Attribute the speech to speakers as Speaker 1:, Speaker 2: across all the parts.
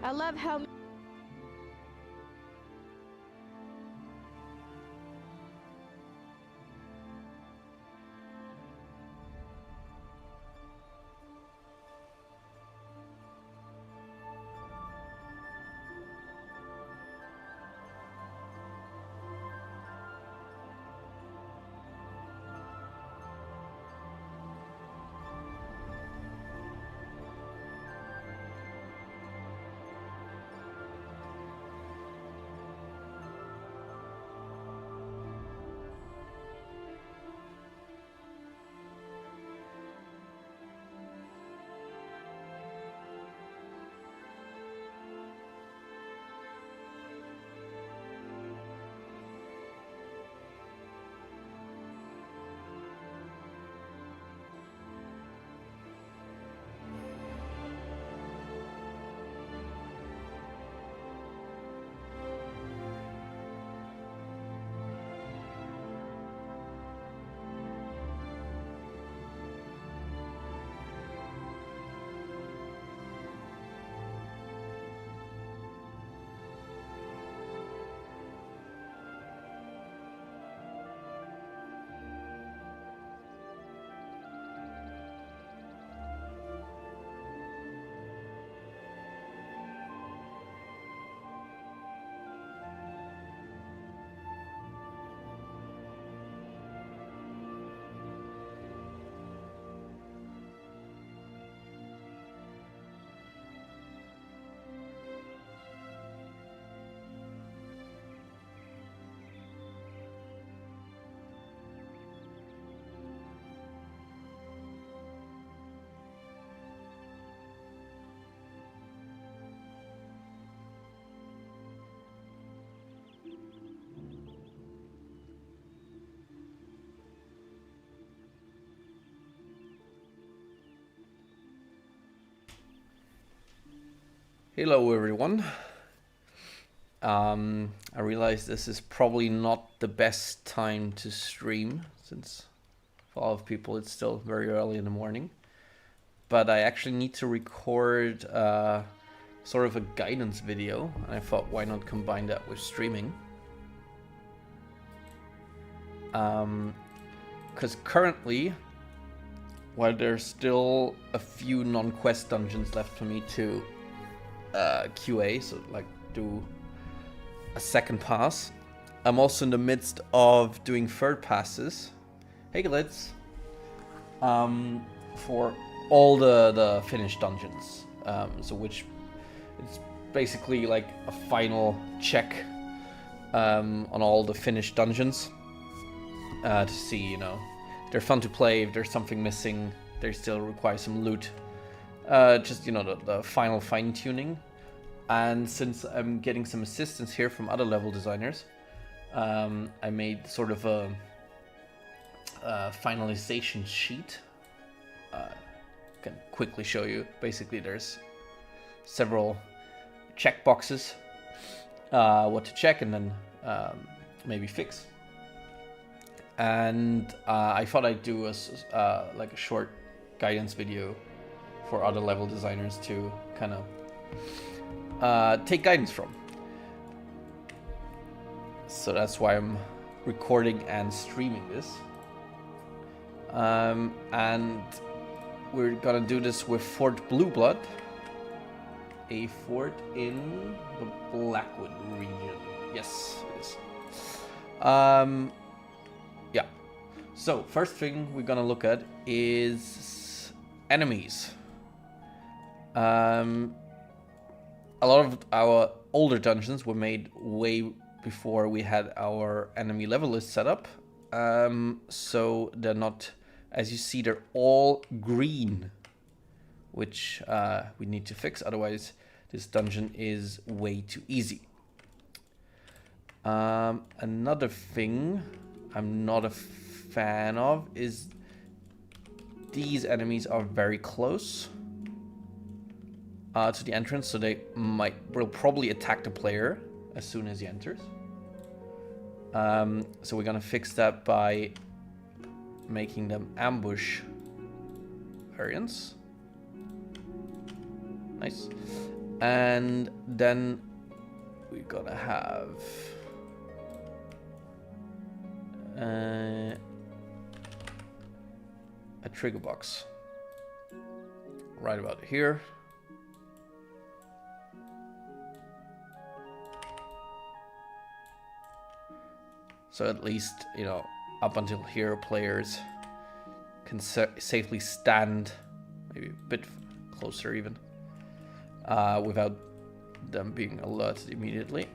Speaker 1: I love how
Speaker 2: Hello everyone. I realize this is probably not the best time to stream, since for a lot of people it's still very early in the morning. But I actually need to record sort of a guidance video, and I thought, why not combine that with streaming? Because currently, while there's still a few non-quest dungeons left for me to QA, so like do a second pass, I'm also in the midst of doing third passes. Hey Glitz! For all the finished dungeons. So which it's basically like a final check on all the finished dungeons to see, you know, they're fun to play. If there's something missing, they still require some loot. Just, you know, the final fine-tuning. And since I'm getting some assistance here from other level designers, I made sort of a finalization sheet. Can quickly show you. Basically, there's several checkboxes, what to check and then maybe fix. And I thought I'd do like a short guidance video for other level designers to kind of take guidance from. So that's why I'm recording and streaming this. And we're gonna do this with Fort Blueblood, a fort in the Blackwood region. Yes, it is. Yeah. So first thing we're gonna look at is enemies. A lot of our older dungeons were made way before we had our enemy level list set up. So they're not, as you see, they're all green, which we need to fix. Otherwise, this dungeon is way too easy. Another thing I'm not a fan of is these enemies are very close to the entrance, so they will probably attack the player as soon as he enters. So we're gonna fix that by making them ambush variants. Nice. And then we're gonna have a trigger box right about here. So at least, you know, up until here, players can safely stand, maybe a bit closer even, without them being alerted immediately.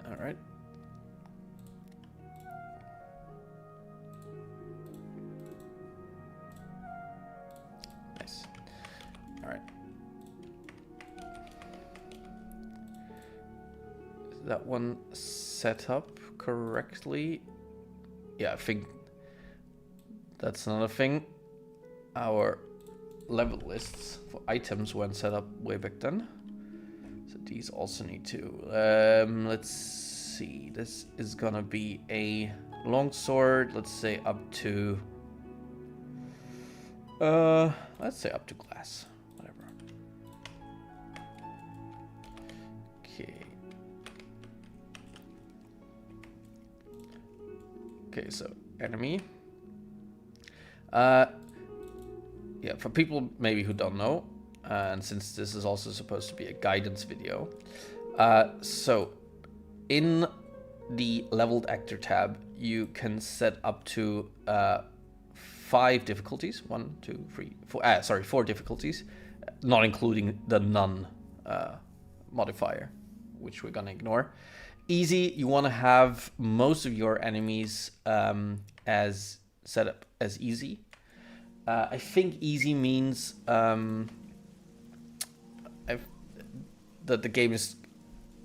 Speaker 2: All right. Nice. All right. Is that one set up correctly? Yeah, I think that's another thing. Our level lists for items weren't set up way back then. So these also need to... let's see. This is gonna be a longsword. Let's say up to... let's say up to glass. Whatever. Okay. Okay, so enemy. Yeah, for people maybe who don't know, and since this is also supposed to be a guidance video, so in the leveled actor tab, you can set up to 5 difficulties. 1, 2, 3, 4. Sorry, 4 difficulties, not including the none modifier, which we're gonna ignore. Easy, you want to have most of your enemies as set up as easy. I think easy means that the game is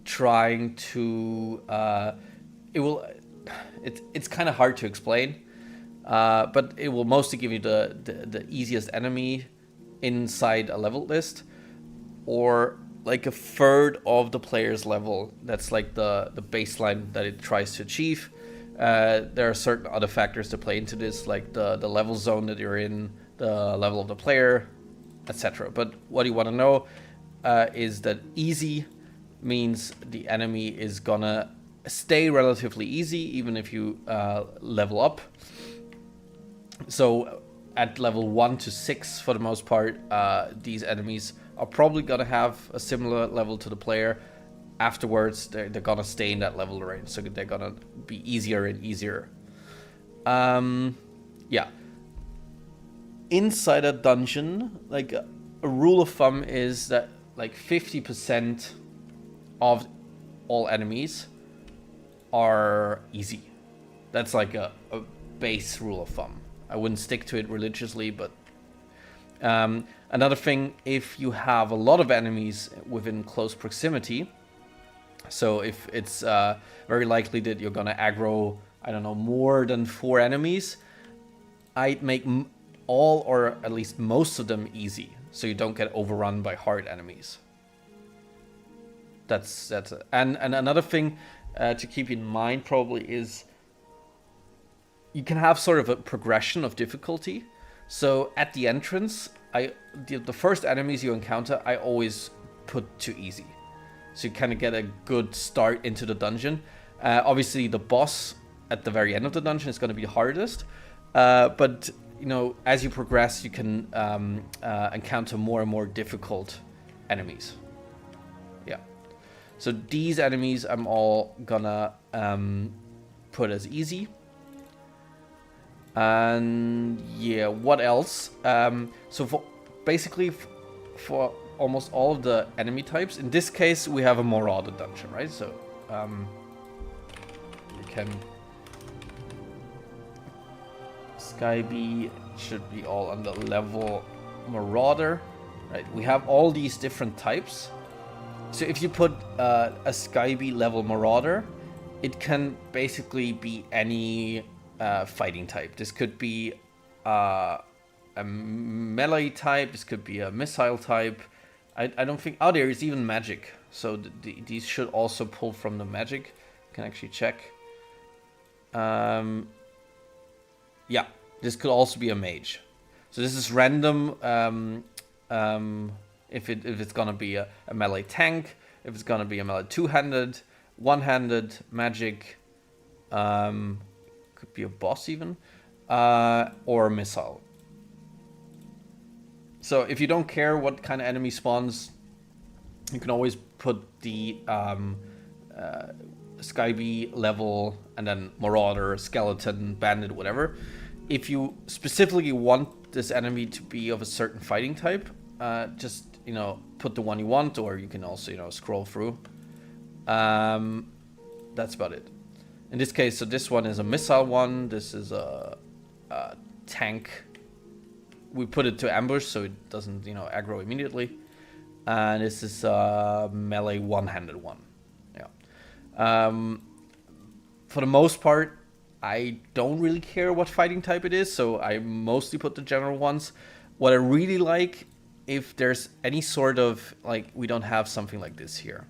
Speaker 2: trying to it's kind of hard to explain, but it will mostly give you the easiest enemy inside a level list, or like a third of the player's level. That's like the baseline that it tries to achieve. There are certain other factors to play into this, like the level zone that you're in, the level of the player, etc. But what you want to know is that easy means the enemy is gonna stay relatively easy even if you level up. So at level 1 to 6 for the most part, these enemies are probably gonna have a similar level to the player. Afterwards, they're gonna stay in that level range, so they're gonna be easier and easier. Yeah. Inside a dungeon, like a rule of thumb is that like 50% of all enemies are easy. That's like a base rule of thumb. I wouldn't stick to it religiously, but another thing, if you have a lot of enemies within close proximity, so if it's very likely that you're gonna aggro, I don't know, more than 4 enemies, I'd make all or at least most of them easy, so you don't get overrun by hard enemies. That's and another thing to keep in mind probably is you can have sort of a progression of difficulty. So at the entrance, the first enemies you encounter, I always put to easy, so you kind of get a good start into the dungeon. Obviously, the boss at the very end of the dungeon is going to be the hardest, but you know, as you progress, you can encounter more and more difficult enemies. Yeah. So these enemies I'm all gonna put as easy. And yeah, what else? So for basically for almost all of the enemy types, in this case we have a Marauder dungeon, right? So you can Skyblivion should be all under level Marauder, right? We have all these different types. So if you put a Skyblivion level Marauder, it can basically be any fighting type. This could be a melee type, this could be a missile type. I don't think... Oh, there is even magic. So these should also pull from the magic. You can actually check. Yeah, this could also be a mage. So this is random If it's gonna be a melee tank, if it's gonna be a melee two-handed, one-handed, magic, could be a boss even, or a missile. So if you don't care what kind of enemy spawns, you can always put the Skyby level and then Marauder, Skeleton, Bandit, whatever. If you specifically want this enemy to be of a certain fighting type, just, you know, put the one you want, or you can also, you know, scroll through. That's about it. In this case, so this one is a missile one, this is a tank. We put it to ambush so it doesn't, you know, aggro immediately. And this is a melee one-handed one. Yeah. For the most part, I don't really care what fighting type it is, so I mostly put the general ones. What I really like, if there's any sort of, like, we don't have something like this here,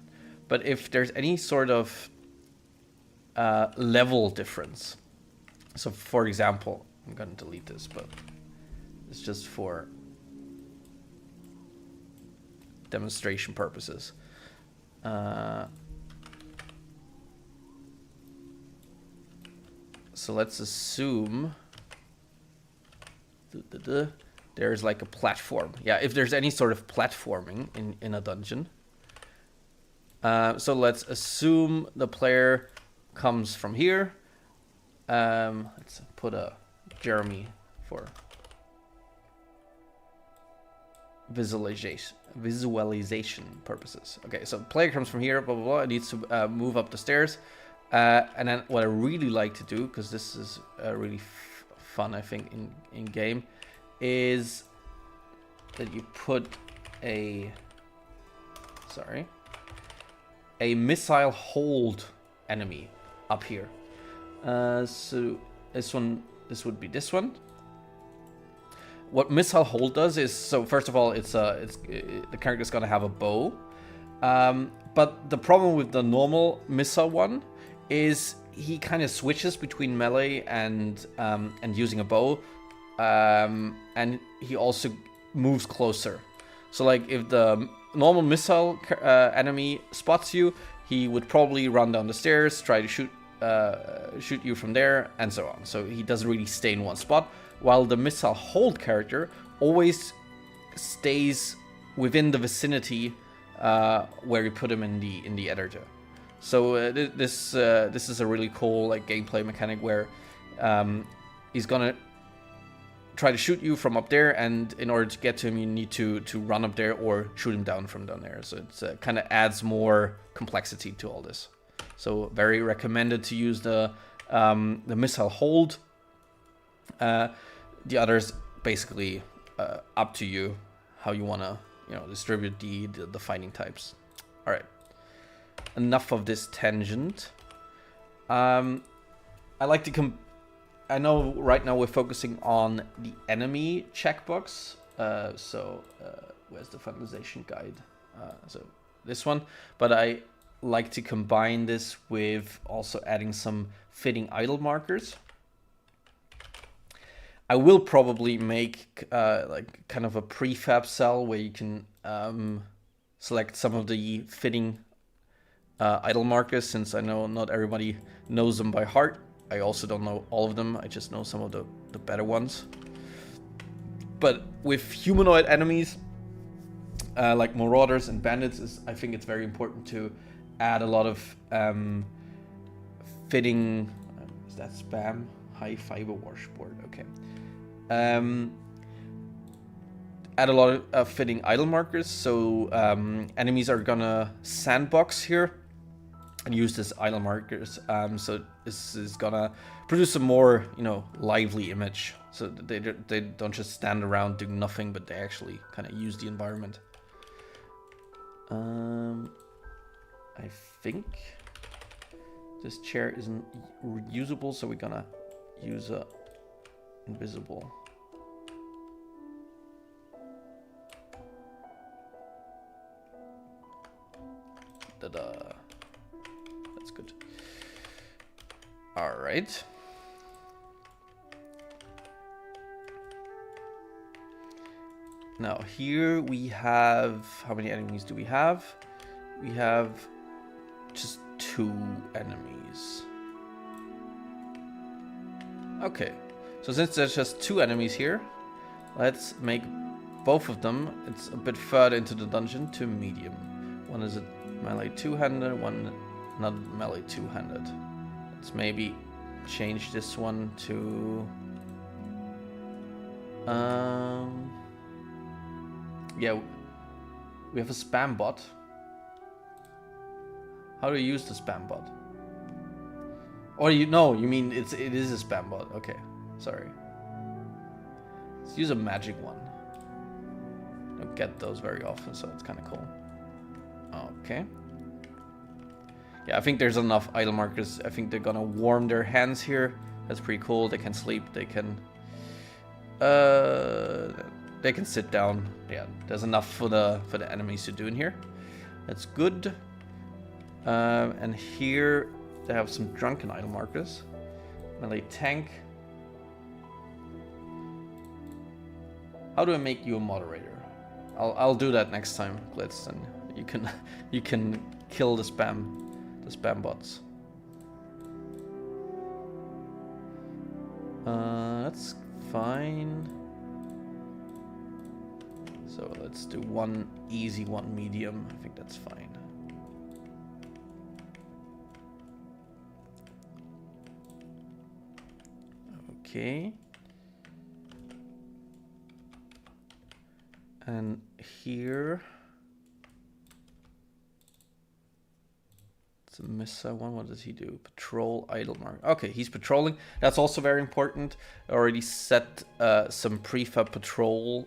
Speaker 2: but if there's any sort of level difference. So, for example, I'm going to delete this, but it's just for demonstration purposes. So let's assume there's like a platform. Yeah, if there's any sort of platforming in a dungeon. So let's assume the player comes from here. Let's put a Jeremy for visualization purposes. Okay, so player comes from here, blah blah blah. It needs to move up the stairs, and then what I really like to do, because this is really fun, I think, in game, is that you put a missile hold enemy up here. So this would be this one. What missile hold does is, so first of all, the character's gonna have a bow, but the problem with the normal missile one is he kind of switches between melee and using a bow, and he also moves closer. So like if the normal missile enemy spots you, he would probably run down the stairs, try to shoot you from there, and so on. So he doesn't really stay in one spot. While the missile hold character always stays within the vicinity where you put him in the editor. So this is a really cool like gameplay mechanic where he's gonna try to shoot you from up there, and in order to get to him, you need to run up there or shoot him down from down there. So it's kind of adds more complexity to all this. So very recommended to use the missile hold. The others basically up to you how you want to, you know, distribute the fighting types. All right, enough of this tangent. I like to I know right now we're focusing on the enemy checkbox. Where's the finalization guide? So this one, but I like to combine this with also adding some fitting idle markers. I will probably make like kind of a prefab cell where you can select some of the fitting idle markers, since I know not everybody knows them by heart. I also don't know all of them, I just know some of the better ones. But with humanoid enemies, like Marauders and Bandits, I think it's very important to add a lot of fitting... is that spam? High fiber washboard, okay. Add a lot of fitting idle markers, so enemies are gonna sandbox here and use this idle markers. So this is gonna produce a more, you know, lively image. So they don't just stand around doing nothing, but they actually kind of use the environment. I think this chair isn't reusable, so we're gonna use a invisible. That's good. All right. Now here we have, how many enemies do we have? We have just 2 enemies. Okay, so since there's just 2 enemies here, let's make both of them, it's a bit further into the dungeon, to medium. One is a melee 2-handed, one not melee 2-handed. Let's maybe change this one to... yeah, we have a spam bot. How do you use the spam bot? Or you mean it is a spam bot. Okay, sorry. Let's use a magic one. Don't get those very often, so it's kind of cool. Okay. Yeah, I think there's enough idle markers. I think they're gonna warm their hands here. That's pretty cool. They can sleep. They can sit down. Yeah, there's enough for the enemies to do in here. That's good. And here they have some drunken idle markers. Melee tank. How do I make you a moderator? I'll do that next time, Glitz, and you can kill the spam bots. That's fine. So let's do one easy, one medium. I think that's fine. Okay. And here it's a Missa one. What does he do? Patrol idle mark. Okay, he's patrolling. That's also very important. I already set some prefab patrol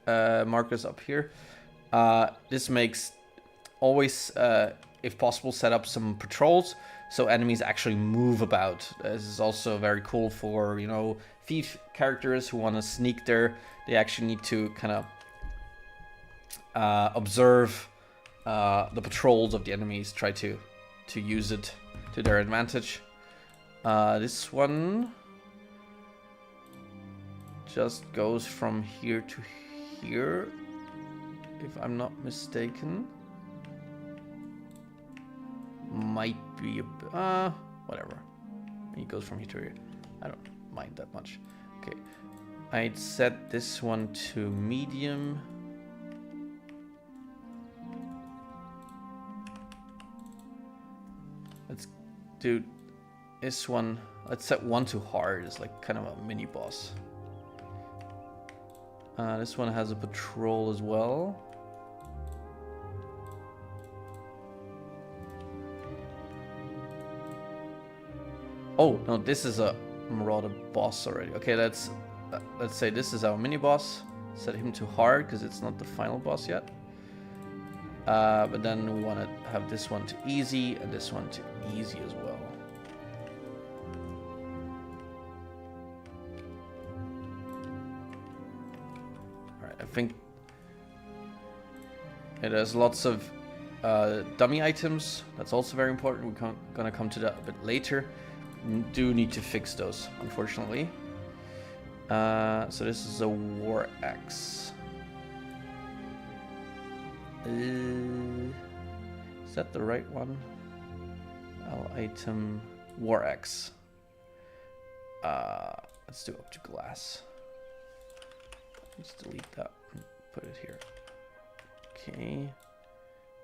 Speaker 2: markers up here. This makes always, if possible, set up some patrols so enemies actually move about. This is also very cool for, you know, thief characters who want to sneak there. They actually need to kind of observe the patrols of the enemies, try to use it to their advantage. This one just goes from here to here, if I'm not mistaken. Might be a whatever. He goes from here to here. I don't mind that much. Okay, I'd set this one to medium. Let's do this one. Let's set one to hard. It's like kind of a mini boss. This one has a patrol as well. Oh no, this is a Marauder boss already. Okay, let's say this is our mini boss. Set him to hard because it's not the final boss yet. But then we want to have this one to easy and this one to easy as well. Alright, I think it has lots of dummy items. That's also very important. We're gonna come to that a bit later. We do need to fix those, unfortunately. So this is a war axe. Is that the right one? L item war axe. Let's do up to glass. Let's delete that and put it here. Okay,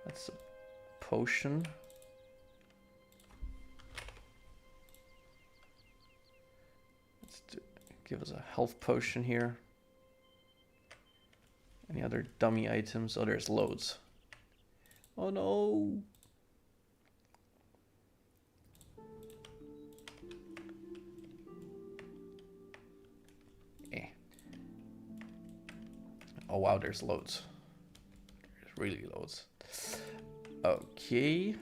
Speaker 2: that's a potion. Let's give us a health potion here. Any other dummy items? Oh, there's loads. Oh no! Eh. Oh wow, there's loads. There's really loads. Okay.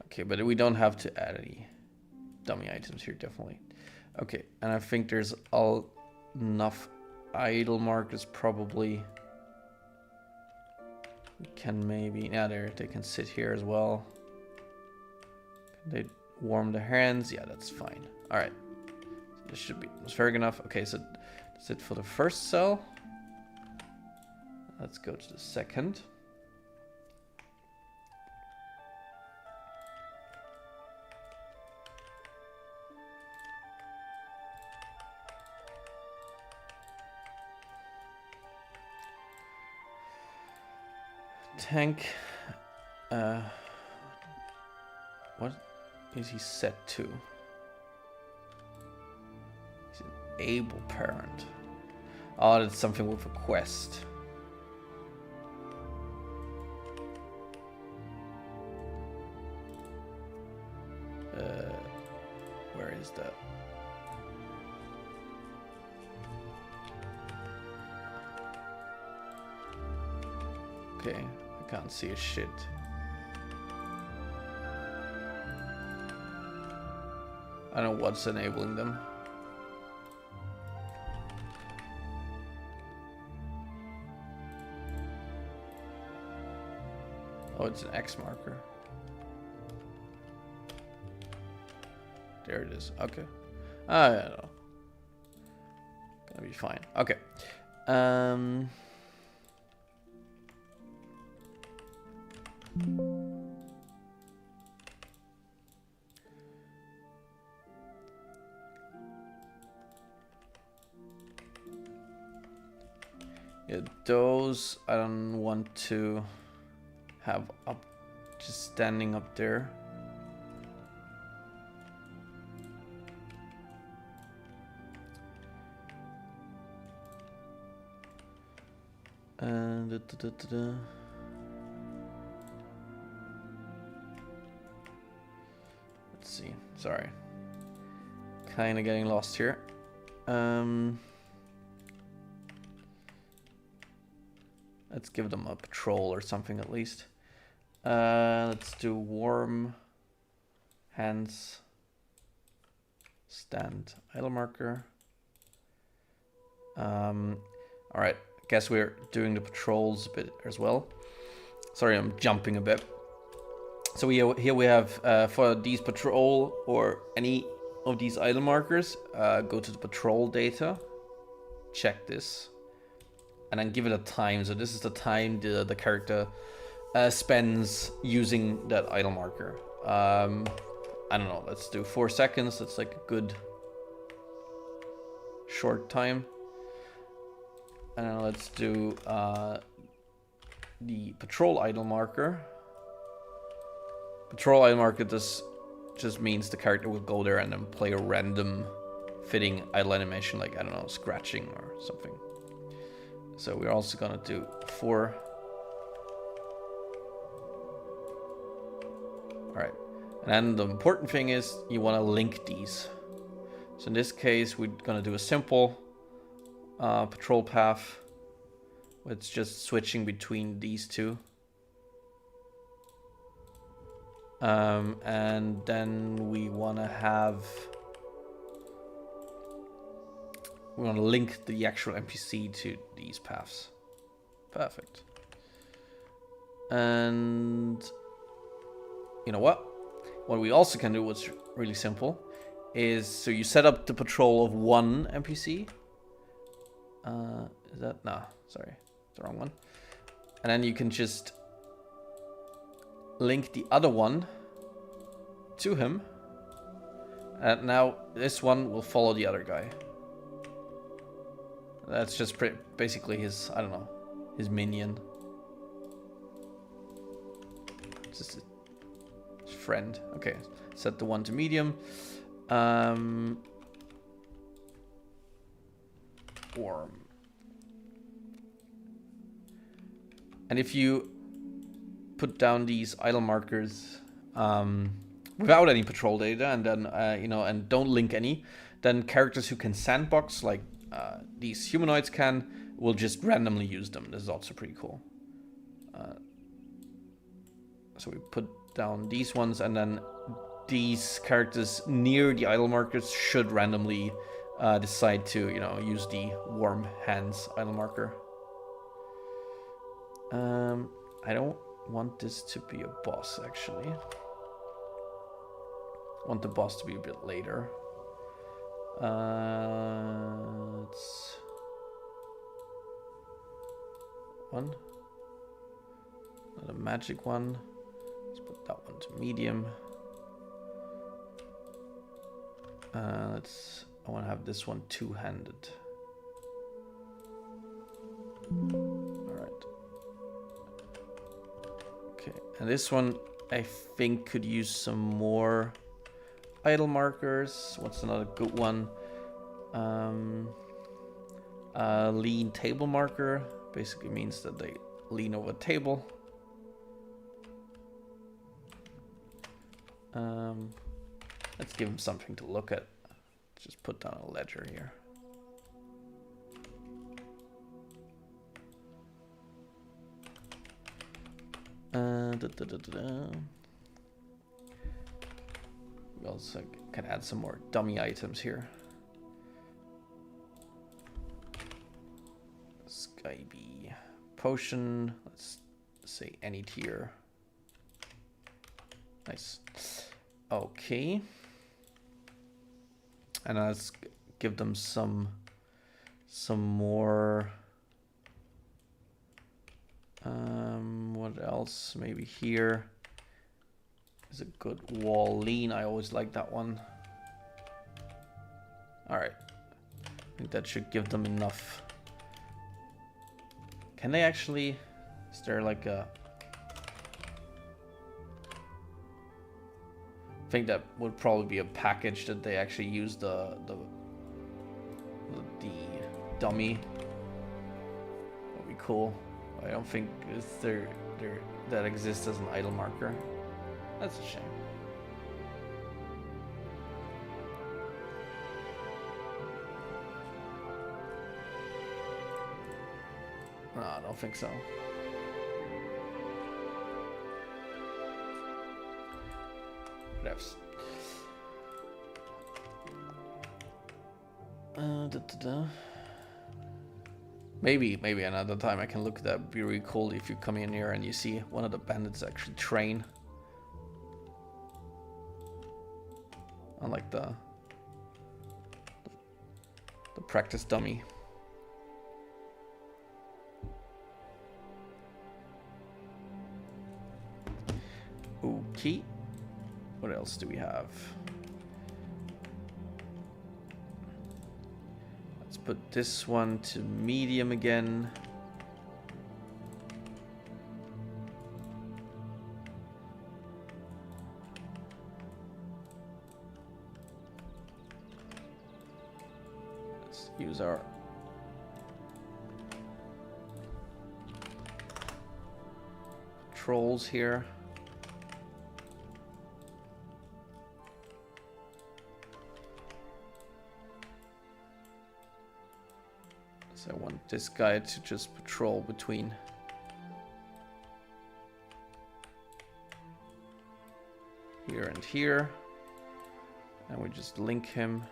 Speaker 2: Okay, but we don't have to add any dummy items here, definitely. Okay, and I think there's enough idle markers probably. We can maybe, yeah, they can sit here as well. They warm their hands. Yeah, that's fine. All right, so this should be atmospheric enough. Okay, so That's it for the first cell. Let's go to the second. Tank. What is he set to? He's an able parent. Oh, that's something with a quest. Where is that? Okay, I can't see a shit. I don't know what's enabling them. Oh, it's an X marker. There it is. Okay. I don't know. Gonna be fine. Okay. Yeah, those I don't want to have up, just standing up there. And let's see. Sorry, kind of getting lost here. Let's give them a patrol or something at least. Let's do warm hands. Stand idle marker. All right. Guess we're doing the patrols a bit as well. Sorry, I'm jumping a bit. So here we have for these patrol or any of these idle markers, go to the patrol data, check this, and then give it a time. So this is the time the character spends using that idle marker. I don't know, let's do 4 seconds. That's like a good short time. And then let's do the patrol idle marker. Patrol idle marker just means the character will go there and then play a random fitting idle animation, like, I don't know, scratching or something. So we're also gonna do 4. Alright, and then the important thing is you wanna link these. So in this case, we're gonna do a simple patrol path. It's just switching between these two. And then we want to link the actual NPC to these paths. Perfect. And you know what? What we also can do, what's really simple, is so you set up the patrol of one NPC. Is that? No, sorry, the wrong one. And then you can just link the other one to him. And now this one will follow the other guy. That's just basically his, I don't know, his minion. Just his friend. Okay, set the one to medium. Warm. And if you put down these idle markers without any patrol data, and then and don't link any, then characters who can sandbox, like these humanoids can, will just randomly use them. This is also pretty cool. So we put down these ones, and then these characters near the idle markers should randomly decide to, use the warm hands idle marker. I don't want this to be a boss, actually. I want the boss to be a bit later. Let's one. Not a magic one. Let's put that one to medium. I want to have this one two-handed. Alright. Okay, and this one I think could use some more idle markers. What's another good one? Lean table marker. Basically means that they lean over a table. Let's give them something to look at. Just put down a ledger here. We also can add some more dummy items here. Skyby potion. Let's say any tier. Nice. Okay. And let's give them some more. What else? Maybe here is a good wall lean. I always like that one. All right. I think that should give them enough. Can they actually? Is there like a? I think that would probably be a package that they actually use the dummy. That'd be cool. I don't think that exists as an idle marker. That's a shame. No, I don't think so. Maybe another time I can look at that. It'd be really cool if you come in here and you see one of the bandits actually train. Unlike the practice dummy. Okay. What else do we have? Let's put this one to medium again. Let's use our trolls here. I want this guy to just patrol between here and here, and we just link him.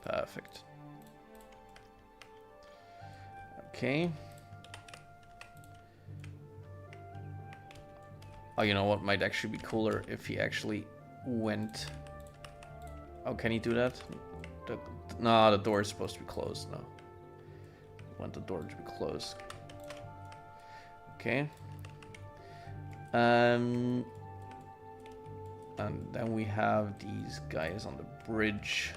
Speaker 2: Perfect. Okay. Oh, you know what might actually be cooler if he actually went. Oh, can he do that? No, the door is supposed to be closed. No. I want the door to be closed. Okay. And then we have these guys on the bridge.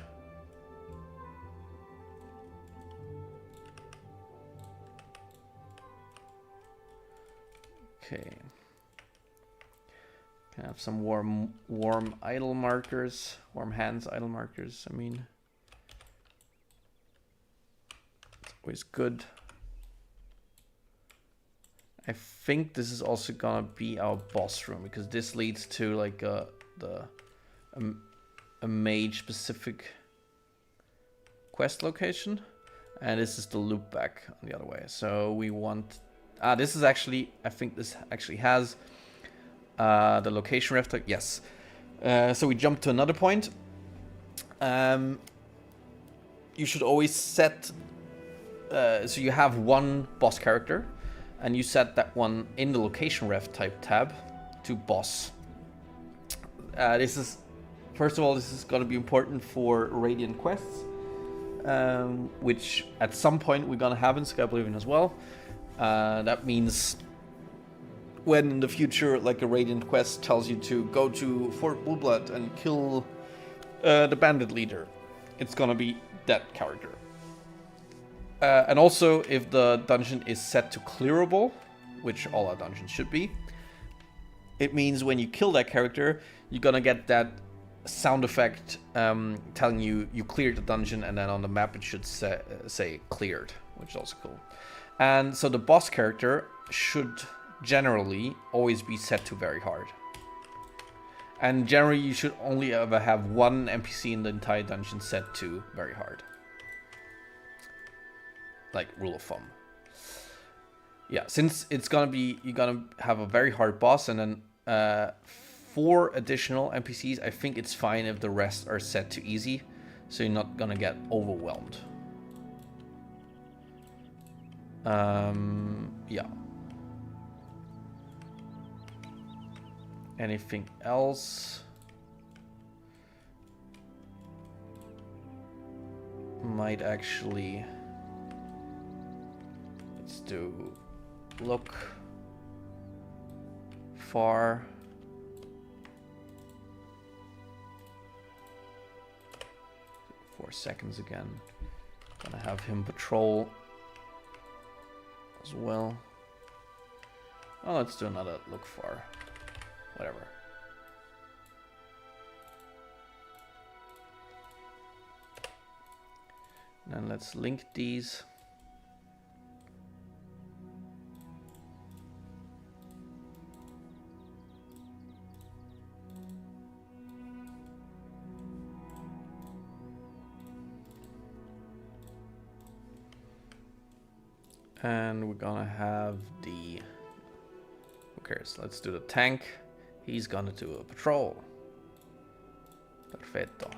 Speaker 2: Okay. Can have some warm idle markers. Warm hands idle markers, I mean. Always good. I think this is also gonna be our boss room because this leads to like a mage specific quest location, and this is the loop back on the other way. So we want this is actually, I think this actually has the location ref tag. Yes. So we jump to another point. You should always set. So you have one boss character, and you set that one in the location ref type tab to boss. This is, first of all, this is going to be important for Radiant quests. which at some point we're gonna have in Skyblivion as well. That means when in the future, like a Radiant quest tells you to go to Fort Blueblood and kill the bandit leader, it's gonna be that character. And also, if the dungeon is set to clearable, which all our dungeons should be, it means when you kill that character, you're gonna get that sound effect telling you cleared the dungeon, and then on the map it should say cleared, which is also cool. And so the boss character should generally always be set to very hard. And generally you should only ever have one NPC in the entire dungeon set to very hard. Like rule of thumb. Yeah, since it's gonna be, you're gonna have a very hard boss and then 4 additional NPCs, I think it's fine if the rest are set to easy, so you're not gonna get overwhelmed. Yeah. Anything else? Might actually... Let's do... Look... Far... 4 seconds again. Gonna have him patrol as well. Oh, let's do another look far. Whatever. Then let's link these. And we're gonna have the... Who cares? Let's do the tank. He's gonna do a patrol. Perfetto.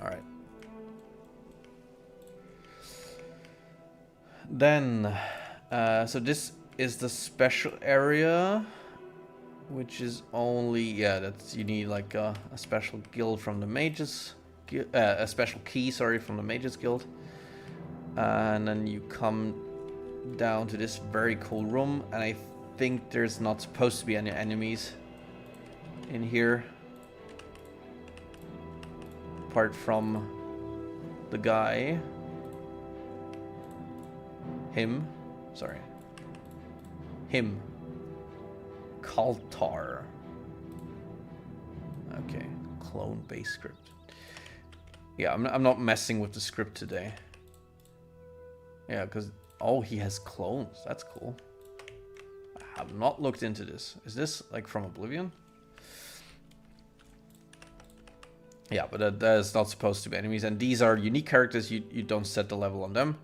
Speaker 2: Alright. Then, so this is the special area, which is only, yeah, that's, you need like a special guild from the mages, a special key, sorry, from the mages guild. And then you come down to this very cool room, and I think there's not supposed to be any enemies in here apart from the guy, him Kaltar. Okay, clone base script. Yeah, I'm not messing with the script today. Yeah, because oh, he has clones. That's cool. I have not looked into this. Is this like from Oblivion? Yeah, but that is not supposed to be enemies. And these are unique characters. You don't set the level on them.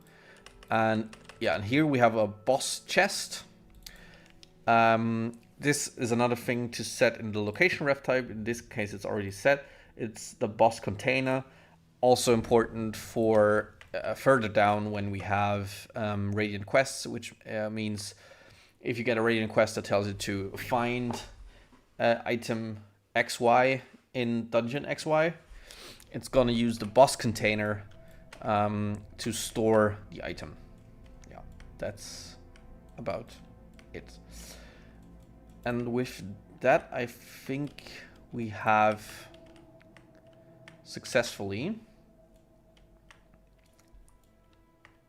Speaker 2: And yeah, and here we have a boss chest. This is another thing to set in the location ref type. In this case, it's already set. It's the boss container. Also important for further down when we have Radiant quests, which means if you get a Radiant quest that tells you to find item XY in dungeon XY, it's gonna use the boss container to store the item. Yeah, that's about it. And with that, I think we have successfully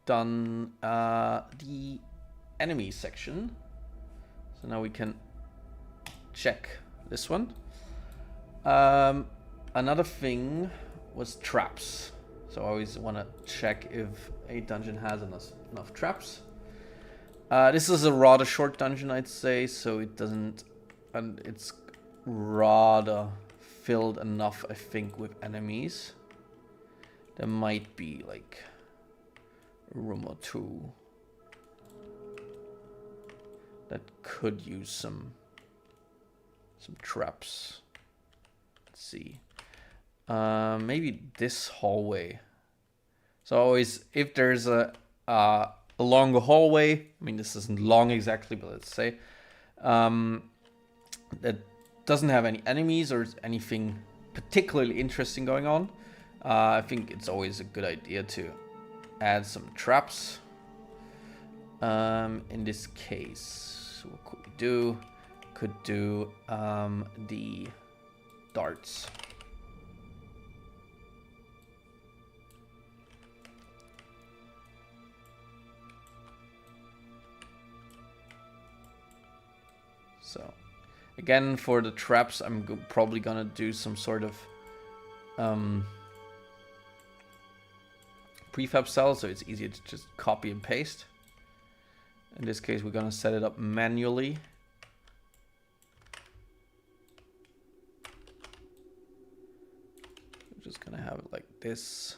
Speaker 2: done the enemy section. So now we can check this one. Another thing was traps. So I always want to check if a dungeon has enough traps. This is a rather short dungeon, I'd say, so it doesn't, and it's rather filled enough, I think, with enemies. There might be like a room or two that could use some traps. Let's see. Maybe this hallway. So always, if there's a longer hallway, I mean, this isn't long exactly, but let's say that doesn't have any enemies or anything particularly interesting going on, I think it's always a good idea to add some traps. In this case, what could we do? Could do the darts. So, again, for the traps, I'm probably gonna do some sort of prefab cell, so it's easier to just copy and paste. In this case, we're gonna set it up manually. We're just gonna have it like this.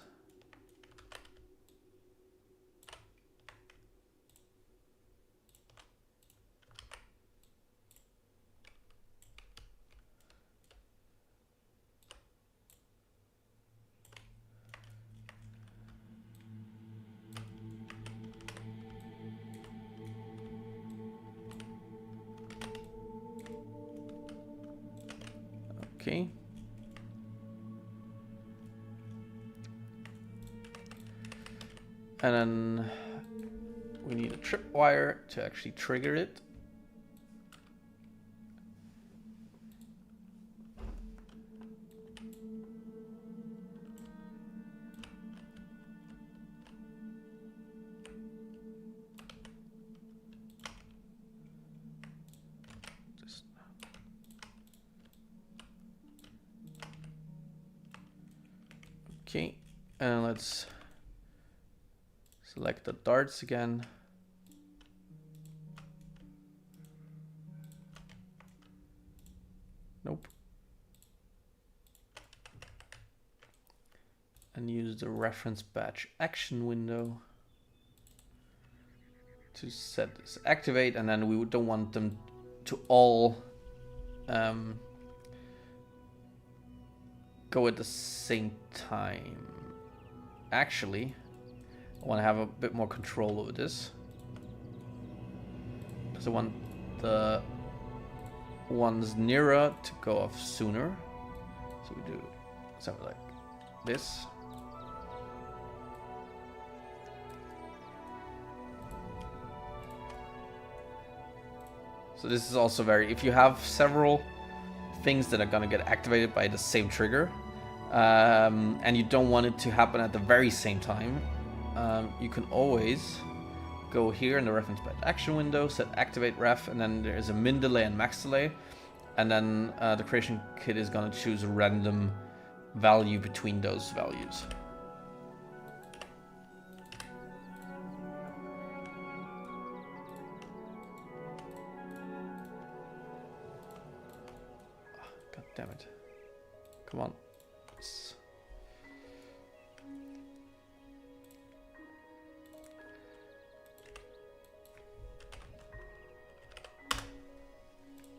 Speaker 2: Okay. And then we need a tripwire to actually trigger it. Okay, and let's select the darts again. Nope. And use the reference batch action window to set this activate, and then we don't want them to all go at the same time. Actually, I want to have a bit more control over this, because I want the ones nearer to go off sooner. So we do something like this. So this is also very, if you have several things that are going to get activated by the same trigger, and you don't want it to happen at the very same time, you can always go here in the reference batch action window, set activate ref, and then there's a min delay and max delay, and then the creation kit is going to choose a random value between those values. God damn it. Come on.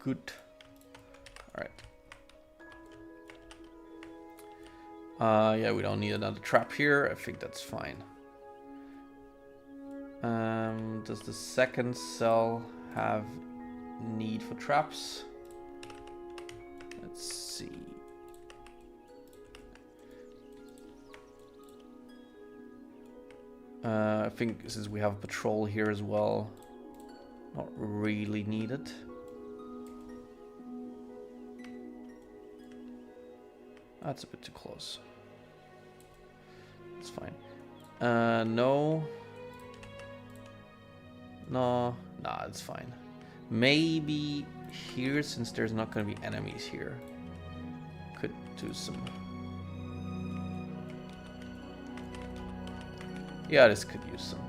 Speaker 2: Good. All right. Yeah, we don't need another trap here. I think that's fine. Does the second cell have need for traps? Let's see. I think since we have patrol here as well, not really needed. That's a bit too close. It's fine. No. No. Nah, it's fine. Maybe here, since there's not going to be enemies here, could do some... Yeah, this could use some.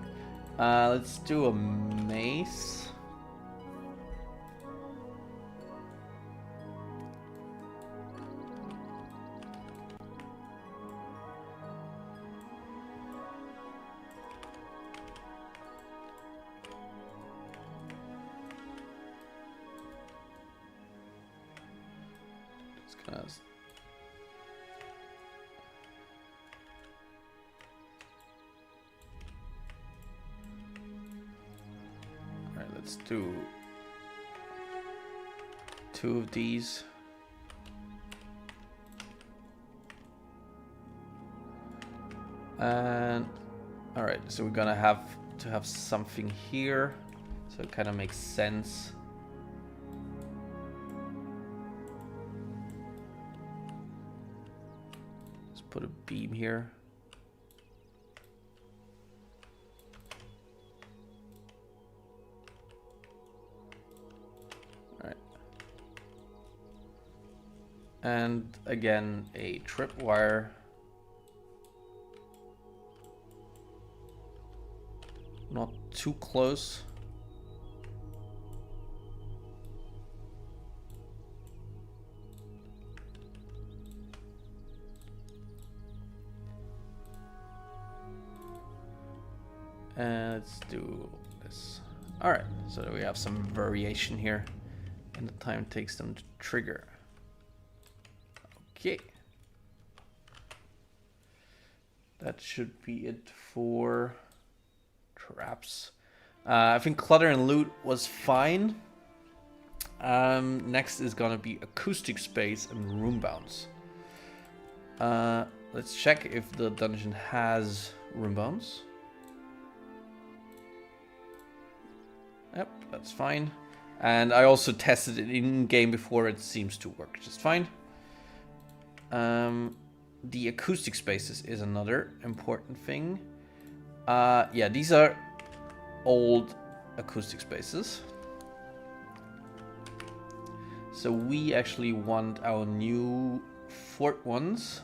Speaker 2: Let's do a mace. Alright, let's do 2 of these. And All right, so we're gonna have to have something here, so it kind of makes sense. Let's put a beam here. All right. And again, a tripwire. Not too close. And let's do this. All right, so we have some variation here and the time it takes them to trigger. Okay. That should be it for traps. I think clutter and loot was fine. Next is gonna be acoustic space and room bounce. Let's check if the dungeon has room bounce. Yep, that's fine. And I also tested it in game before. It seems to work just fine. The acoustic spaces is another important thing. Yeah, these are old acoustic spaces. So we actually want our new fort ones.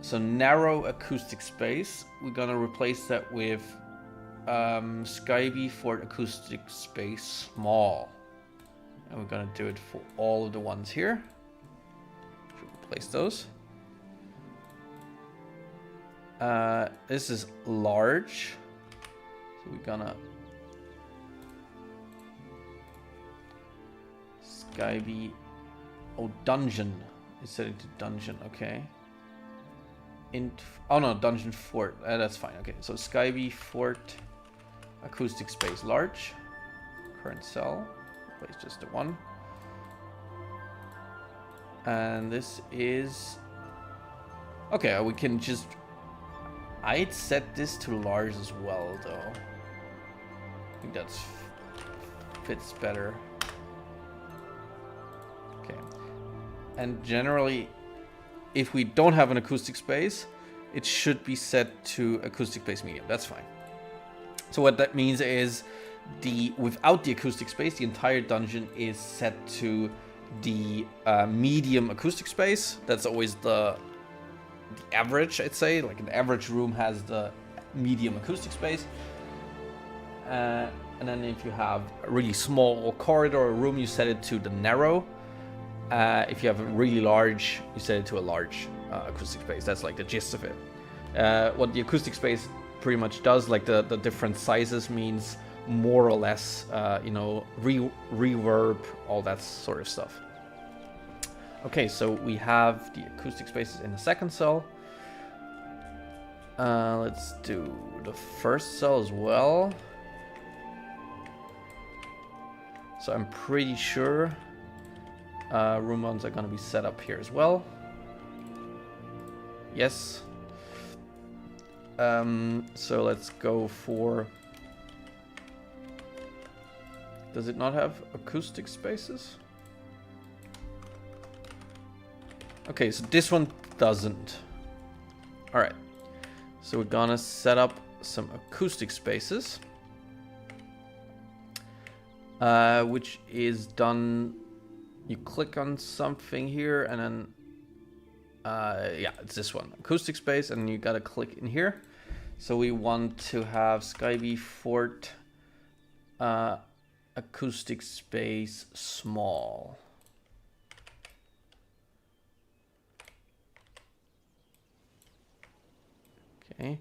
Speaker 2: So narrow acoustic space. We're gonna replace that with Skyblivion Fort acoustic space small. And we're gonna do it for all of the ones here. Should replace those. This is large, so we're gonna Skyblivion. Oh, dungeon. It's set it to dungeon. Okay. Oh no, dungeon fort. That's fine. Okay, so Skyblivion Fort acoustic space large. Current cell. Replace just the one. And this is okay. We can just. I'd set this to large as well, though. I think that fits better. Okay. And generally, if we don't have an acoustic space, it should be set to acoustic space medium. That's fine. So what that means is without the acoustic space, the entire dungeon is set to the medium acoustic space. That's always the average, I'd say. Like an average room has the medium acoustic space. And then if you have a really small corridor or room, you set it to the narrow. If you have a really large, you set it to a large acoustic space. That's like the gist of it. What the acoustic space pretty much does, like the different sizes, means more or less, you know, reverb, all that sort of stuff. Okay, so we have the acoustic spaces in the second cell. Let's do the first cell as well. So I'm pretty sure room bounds are going to be set up here as well. Yes. So let's go for... Does it not have acoustic spaces? Okay, so this one doesn't. Alright. So we're gonna set up some acoustic spaces. Which is done... You click on something here and then... yeah, it's this one. Acoustic space, and you gotta click in here. So we want to have Skyblivion Fort acoustic space small. Okay,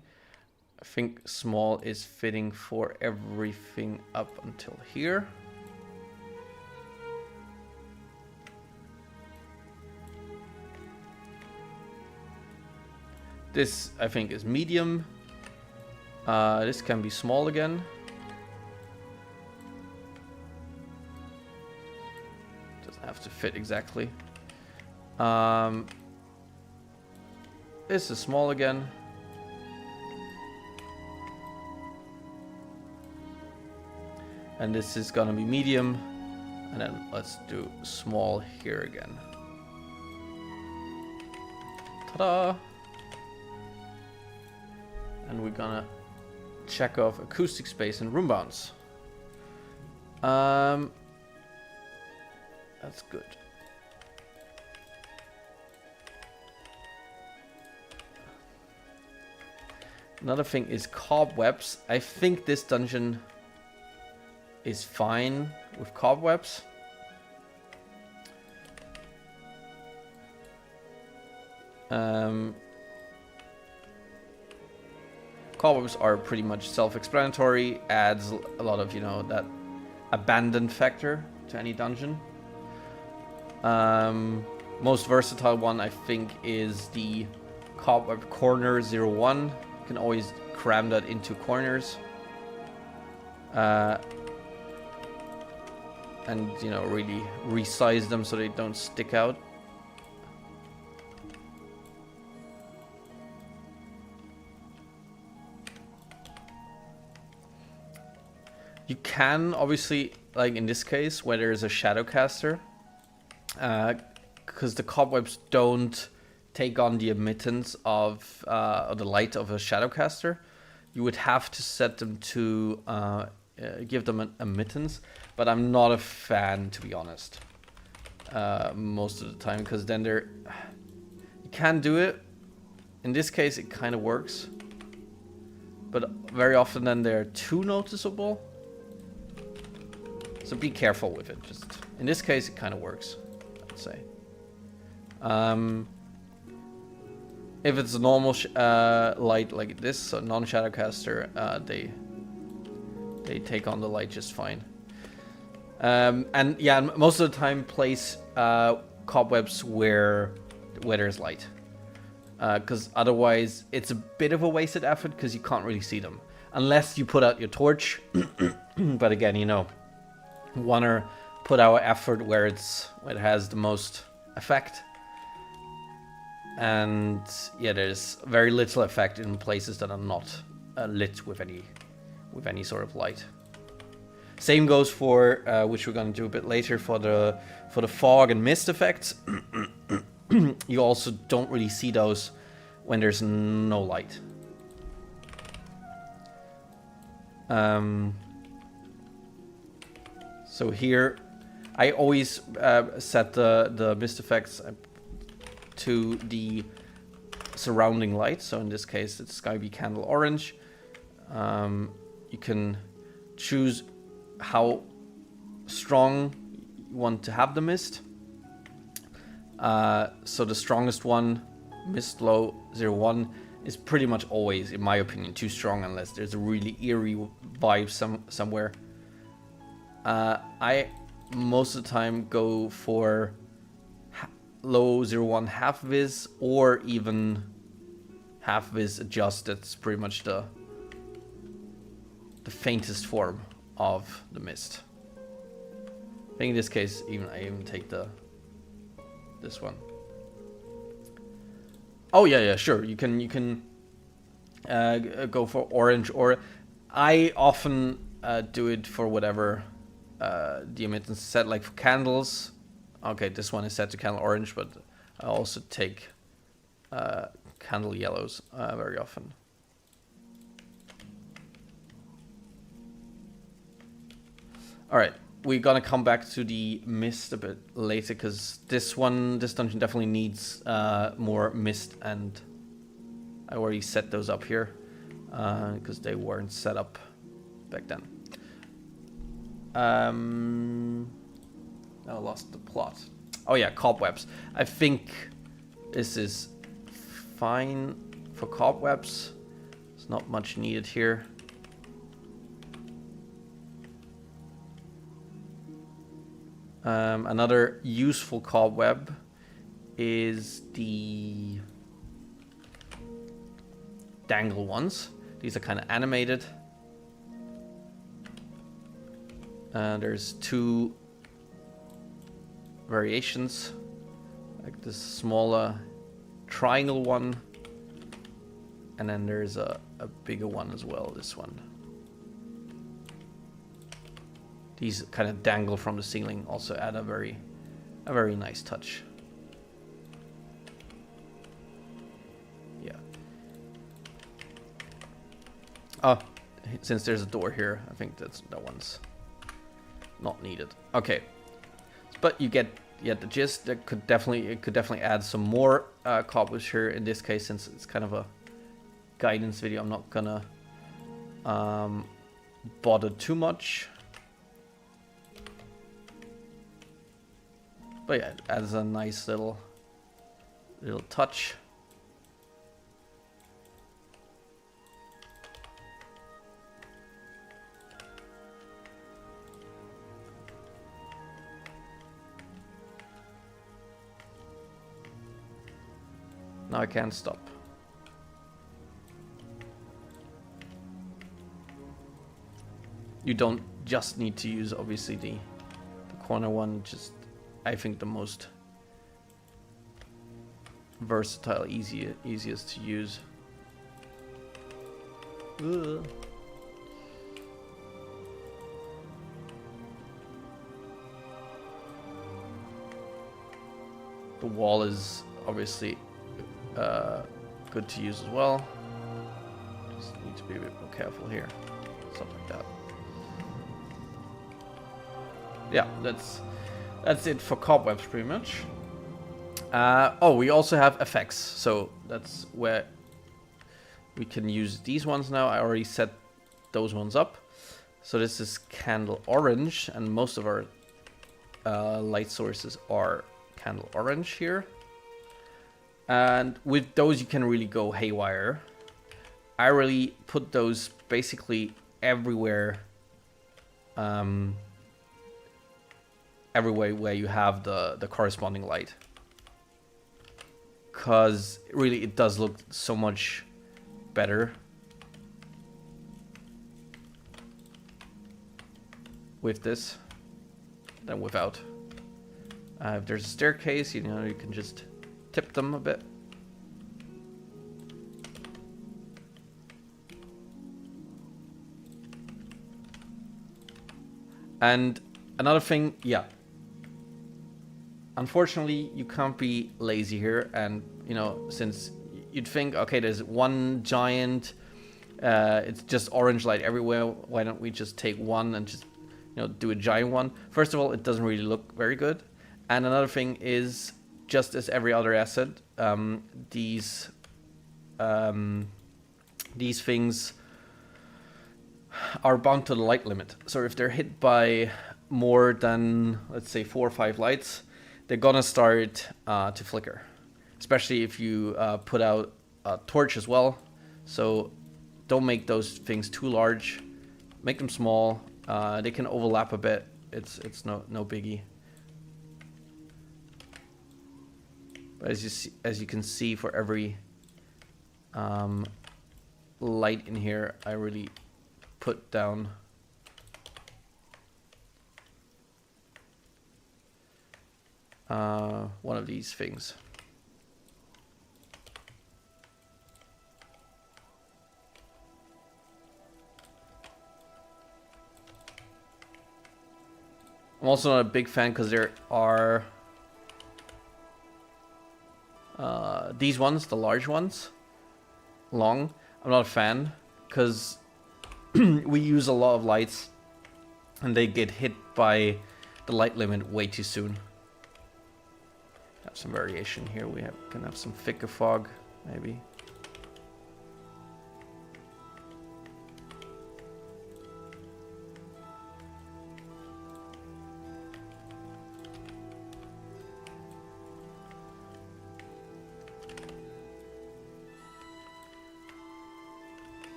Speaker 2: I think small is fitting for everything up until here. This, I think, is medium. This can be small again. Doesn't have to fit exactly. This is small again. And this is gonna be medium. And then let's do small here again. Ta-da! And we're gonna check off acoustic space and room bounce. That's good. Another thing is cobwebs. I think this dungeon is fine with cobwebs. Cobwebs are pretty much self-explanatory. Adds a lot of, you know, that abandoned factor to any dungeon. Most versatile one I think is the cobweb corner 01. You can always cram that into corners. And, you know, really resize them so they don't stick out. You can, obviously, like in this case, where there is a shadow caster, because the cobwebs don't take on the emittance of the light of a shadow caster, you would have to set them to give them an emittance. But I'm not a fan, to be honest, most of the time, because then you can do it. In this case, it kind of works, but very often then they're too noticeable. So be careful with it. Just in this case, it kind of works, I'd say. If it's a normal light like this, so non-shadow caster, they take on the light just fine. And yeah, most of the time place cobwebs where there's light, because otherwise it's a bit of a wasted effort because you can't really see them unless you put out your torch. But again, you know, wanna put our effort where it has the most effect. And yeah, there's very little effect in places that are not lit with any sort of light. Same goes for which we're gonna do a bit later for the fog and mist effects. You also don't really see those when there's no light. So here, I always set the mist effects to the surrounding light. So in this case, it's Skyblivion candle orange. You can choose how strong you want to have the mist. So the strongest one, Mist Low 01, is pretty much always, in my opinion, too strong unless there's a really eerie vibe somewhere. I most of the time go for Low 01 half vis, or even half vis adjust. That's pretty much the faintest form of the mist. I think in this case, I even take this one. Oh yeah, sure. You can go for orange, or I often do it for whatever the emittance set. Like for candles, okay, this one is set to candle orange, but I also take candle yellows very often. All right, we're gonna come back to the mist a bit later because this dungeon definitely needs more mist, and I already set those up here because they weren't set up back then. I lost the plot. Oh yeah, cobwebs. I think this is fine for cobwebs. There's not much needed here. Another useful cobweb is the dangle ones. These are kind of animated. There's two variations, like this smaller triangle one, and then there's a bigger one as well, this one. these kind of dangle from the ceiling also add a very nice touch. Yeah. Oh, since there's a door here, I think that one's not needed. Okay, but you get the gist. It could definitely add some more cobwebs here. In this case, since it's kind of a guidance video, I'm not gonna bother too much. But yeah, it adds a nice little touch. Now I can't stop. You don't just need to use, obviously, the corner one. Just, I think, the most versatile, easiest to use. Ugh. The wall is obviously good to use as well. Just need to be a bit more careful here. Something like that. Yeah, that's it for cobwebs pretty much. Oh, we also have effects, so that's where we can use these ones now. I already set those ones up. So this is candle orange, and most of our light sources are candle orange here. And with those you can really go haywire. I really put those basically everywhere. Everywhere where you have the corresponding light, because really it does look so much better with this than without. If there's a staircase, you know, you can just tip them a bit. And another thing, yeah, unfortunately you can't be lazy here, and you know, since you'd think, okay, there's one giant, it's just orange light everywhere, why don't we just take one and just, you know, do a giant one? First of all, it doesn't really look very good, and another thing is, just as every other asset, these things are bound to the light limit. So if they're hit by more than, let's say, 4 or 5 lights, they're gonna start to flicker, especially if you put out a torch as well. So don't make those things too large, make them small. They can overlap a bit. It's no biggie. But as you can see, for every light in here, I really put down one of these things. I'm also not a big fan because there are these ones, the large ones, long. I'm not a fan because we use a lot of lights and they get hit by the light limit way too soon. Have some variation here. We can have some thicker fog, maybe.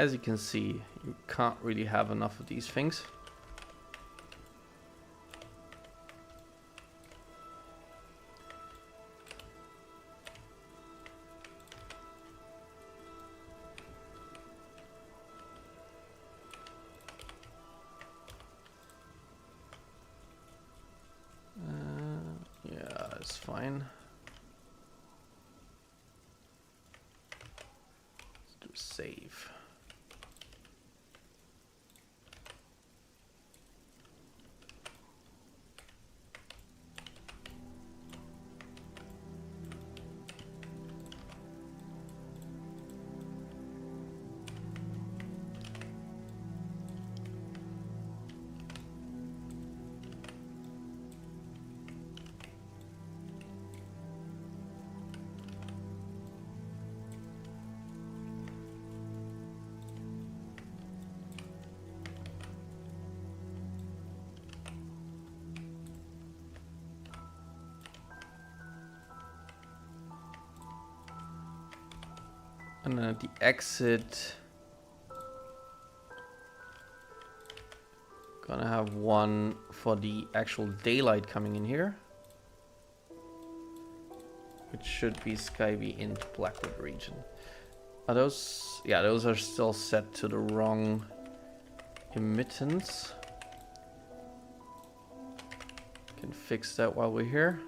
Speaker 2: as you can see, you can't really have enough of these things. Yeah, that's fine. Let's do save. And then at the exit, gonna have one for the actual daylight coming in here, which should be Skyby into Blackwood region. Are those? Yeah, those are still set to the wrong emittance. Can fix that while we're here.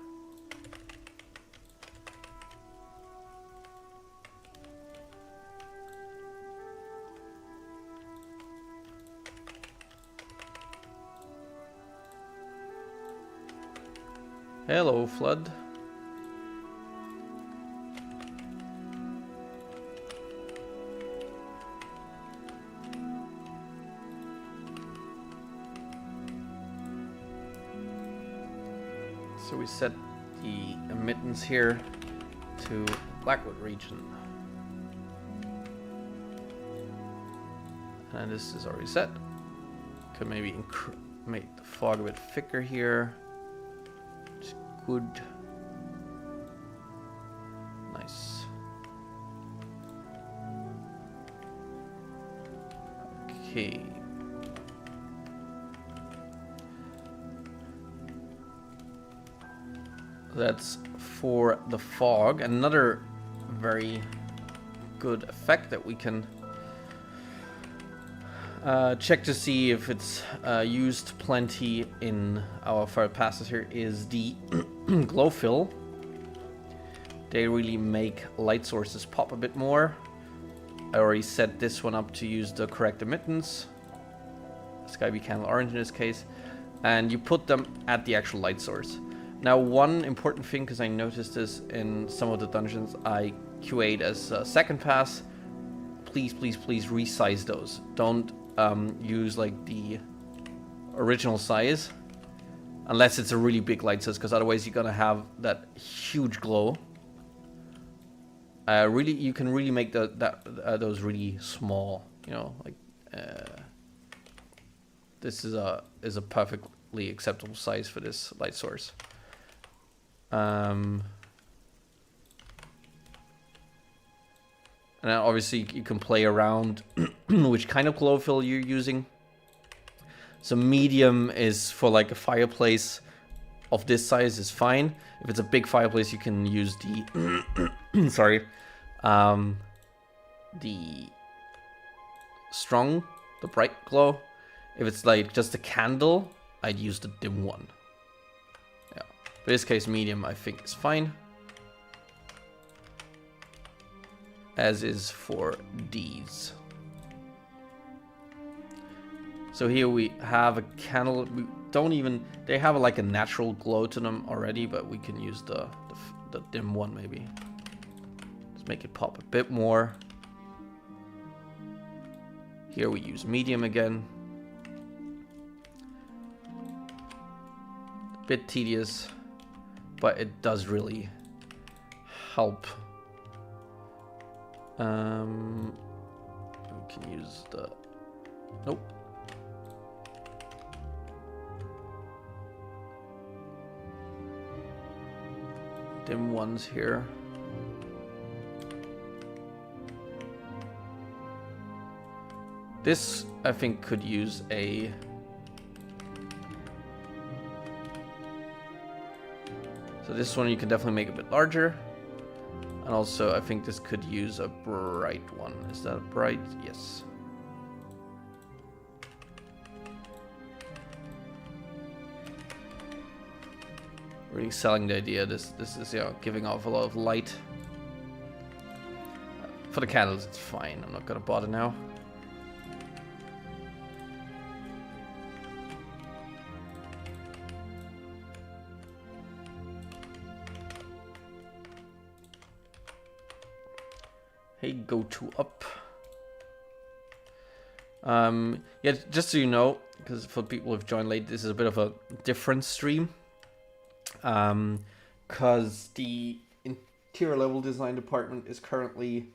Speaker 2: Hello, Flood. So we set the emittance here to Blackwood region. And this is already set. Could maybe make the fog a bit thicker here. Good. Nice. Okay. That's for the fog. Another very good effect that we can check to see if it's used plenty in our fire passes here is the Glowfill. They really make light sources pop a bit more. I already set this one up to use the correct emittance. Skyby Candle Orange in this case. And you put them at the actual light source. Now one important thing, because I noticed this in some of the dungeons I QA'd as a second pass, please resize those. Don't use like the original size unless it's a really big light source, because otherwise you're gonna have that huge glow. Really, you can really make those really small. You know, like this is a perfectly acceptable size for this light source. And then obviously you can play around which kind of glowfill you're using. So medium is for like a fireplace of this size is fine. If it's a big fireplace, you can use the sorry, the strong, the bright glow. If it's like just a candle, I'd use the dim one. Yeah, for this case, medium I think is fine. As is for these. So here we have a candle. We don't even, they have like a natural glow to them already, but we can use the dim one maybe. Let's make it pop a bit more. Here we use medium again. A bit tedious, but it does really help. We can use the, nope. Dim ones here. This, I think, could use a... So this one you can definitely make a bit larger. And also, I think this could use a bright one. Is that bright? Yes. Really selling the idea. This is, you know, giving off a lot of light. For the candles, it's fine. I'm not gonna bother now. Hey, go to up. Yeah, just so you know, because for people who've joined late, this is a bit of a different stream. Because the interior level design department is currently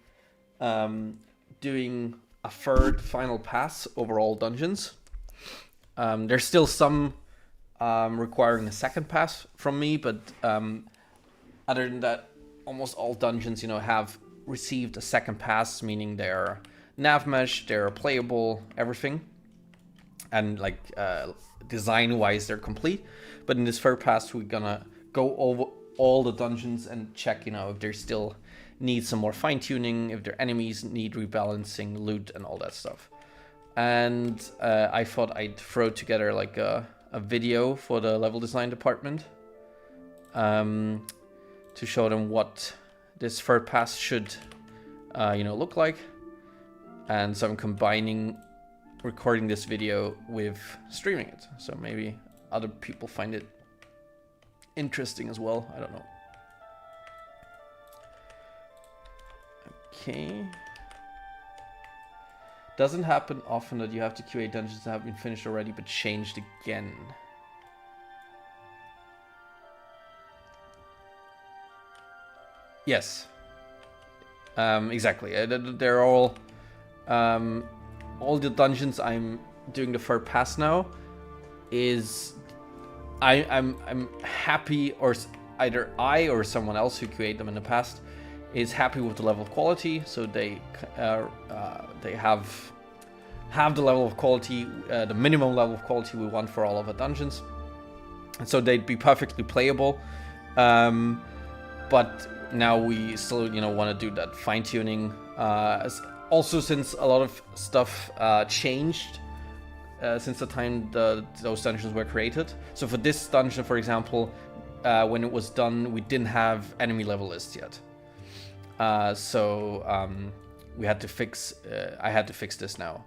Speaker 2: doing a third final pass over all dungeons. There's still some requiring a second pass from me, but other than that, almost all dungeons, you know, have received a second pass, meaning they're nav mesh, they're playable, everything, and like design wise they're complete. But in this third pass we're gonna go over all the dungeons and check, you know, if they still need some more fine-tuning, if their enemies need rebalancing, loot, and all that stuff. And I thought I'd throw together like a video for the level design department to show them what this third pass should, you know, look like. And so I'm combining recording this video with streaming it. So maybe other people find it interesting as well. I don't know. Okay. Doesn't happen often that you have to QA dungeons that have been finished already but changed again. Yes. Exactly. They're all the dungeons I'm doing the third pass now is I'm happy, or either I or someone else who created them in the past is happy with the level of quality, so they have the level of quality, the minimum level of quality we want for all of our dungeons, and so they'd be perfectly playable. But now we still, you know, want to do that fine-tuning. Also, since a lot of stuff changed since the time those dungeons were created. So for this dungeon, for example, when it was done, we didn't have enemy level lists yet. So we had to fix. I had to fix this now.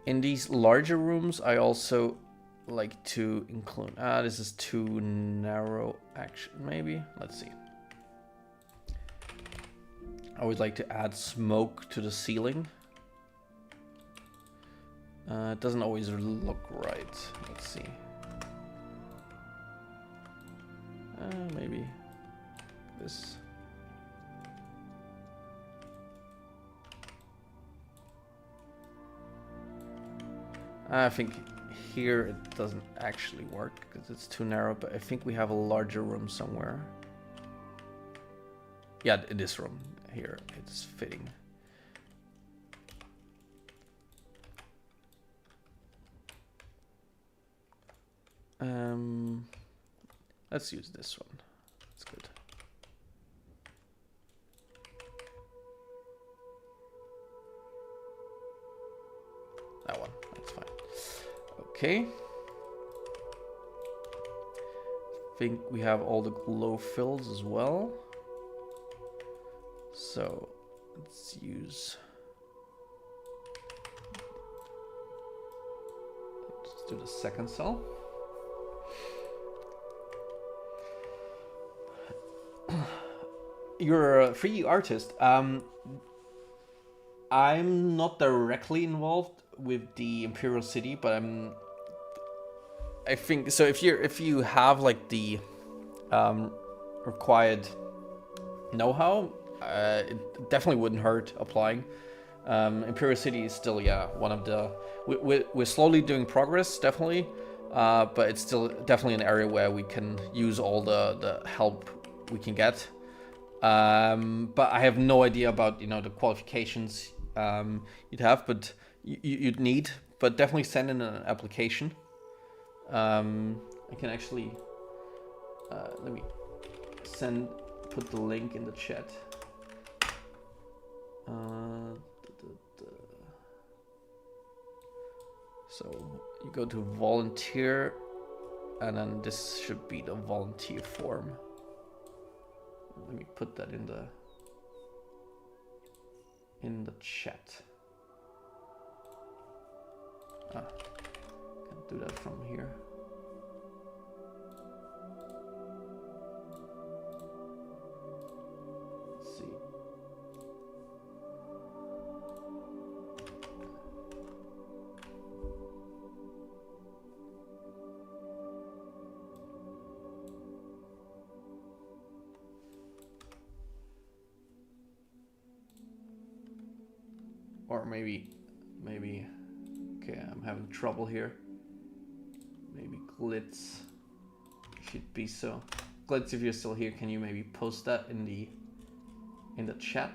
Speaker 2: In these larger rooms, I also like to include... this is too narrow, actually, maybe? Let's see. I would like to add smoke to the ceiling. It doesn't always look right. Let's see. Maybe this. I think here it doesn't actually work because it's too narrow, but I think we have a larger room somewhere. Yeah, in this room here, it's fitting. Let's use this one. That's good. That one, that's fine. Okay. Think we have all the Glowfills as well. So let's use. Let's do the second cell. You're a 3D artist. I'm not directly involved with the Imperial City, but I think so. If you have like the required know-how, it definitely wouldn't hurt applying. Imperial City is still, yeah, one of the we're slowly doing progress, definitely, but it's still definitely an area where we can use all the help we can get. But I have no idea about, you know, the qualifications you'd have, but you'd need. But definitely send in an application. I can actually let me put the link in the chat. So you go to volunteer, and then this should be the volunteer form. Let me put that in the chat. Can't do that from here. Let's see. Or maybe, okay, I'm having trouble here. Maybe Glitz should be so. Glitz, if you're still here, can you maybe post that in the chat?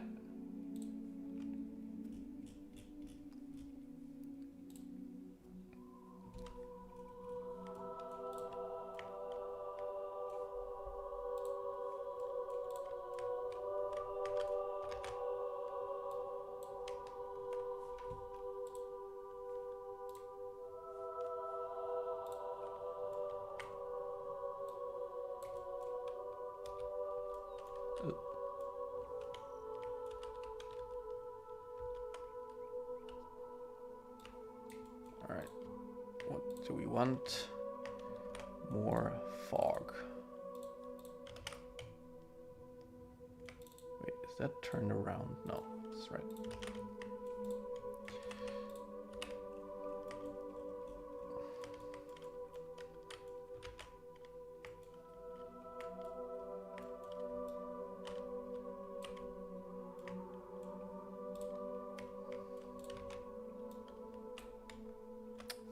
Speaker 2: Alright, what do we want? More fog. Wait, is that turned around? No, that's right.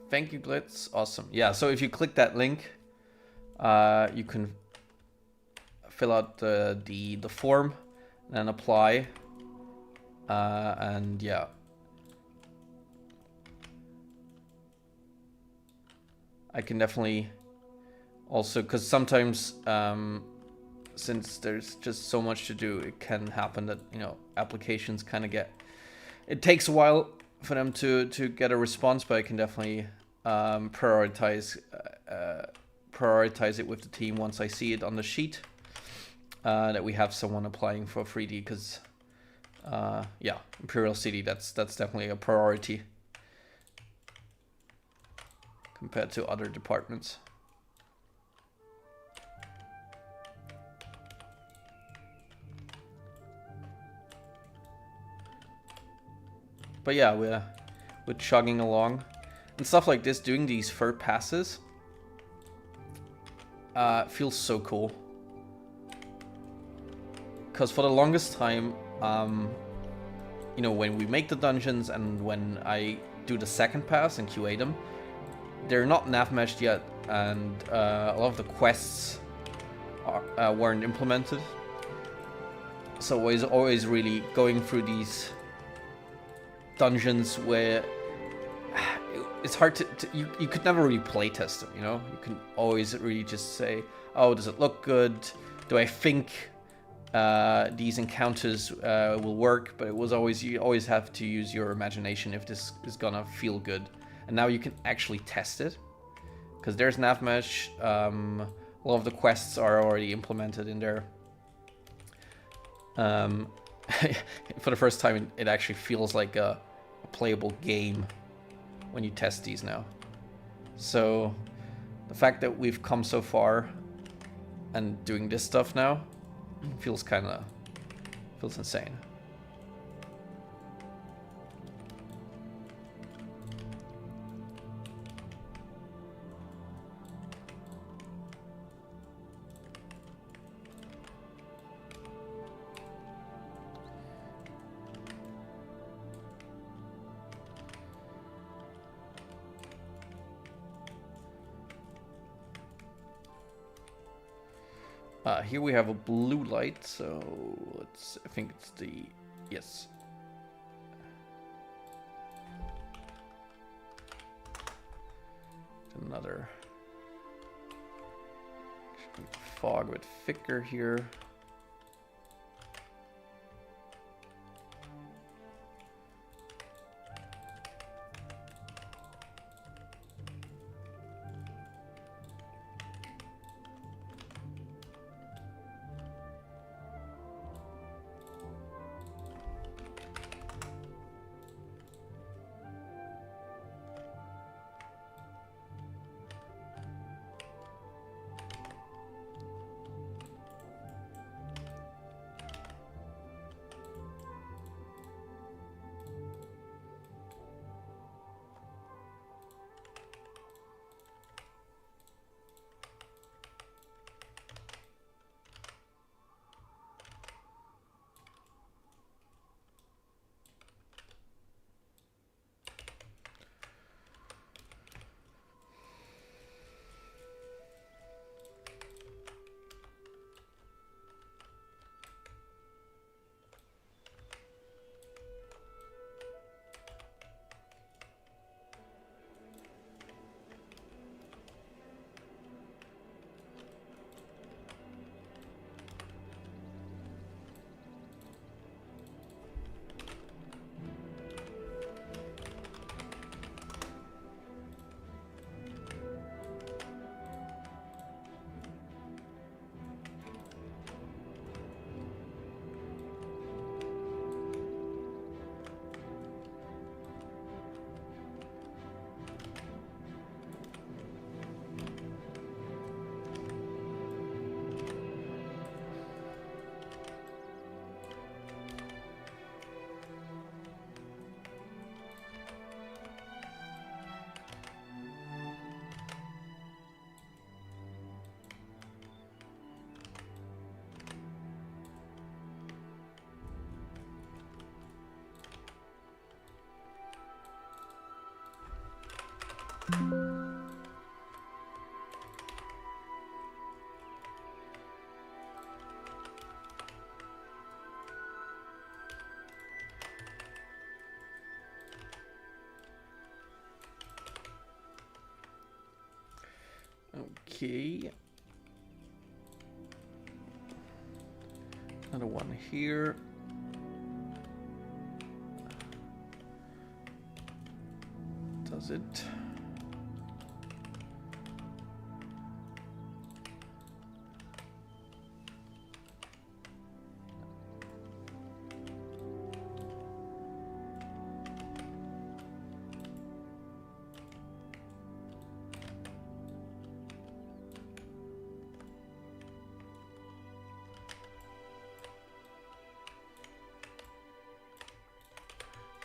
Speaker 2: Thank you, Glitz. Awesome. Yeah, so if you click that link, you can fill out the form and then apply. And yeah. I can definitely also, because sometimes since there's just so much to do, it can happen that, you know, applications kind of it takes a while for them to get a response, but I can definitely prioritize it with the team once I see it on the sheet that we have someone applying for 3D, because yeah, Imperial City, that's definitely a priority compared to other departments. But yeah, we're chugging along. And stuff like this, doing these fur passes, feels so cool. Because for the longest time, you know, when we make the dungeons and when I do the second pass and QA them, they're not nav meshed yet, and a lot of the quests weren't implemented. So I was always really going through these dungeons where it's hard to you could never really playtest them, you know? You can always really just say, oh, does it look good? Do I think these encounters will work? But it was always, you always have to use your imagination if this is gonna feel good. And now you can actually test it, because there's nav mesh. A lot of the quests are already implemented in there. For the first time, it actually feels like a playable game when you test these now. So the fact that we've come so far and doing this stuff now feels insane. Here we have a blue light, so let's. I think it's the yes. Another fog a bit thicker here. Okay. Another one here. Does it?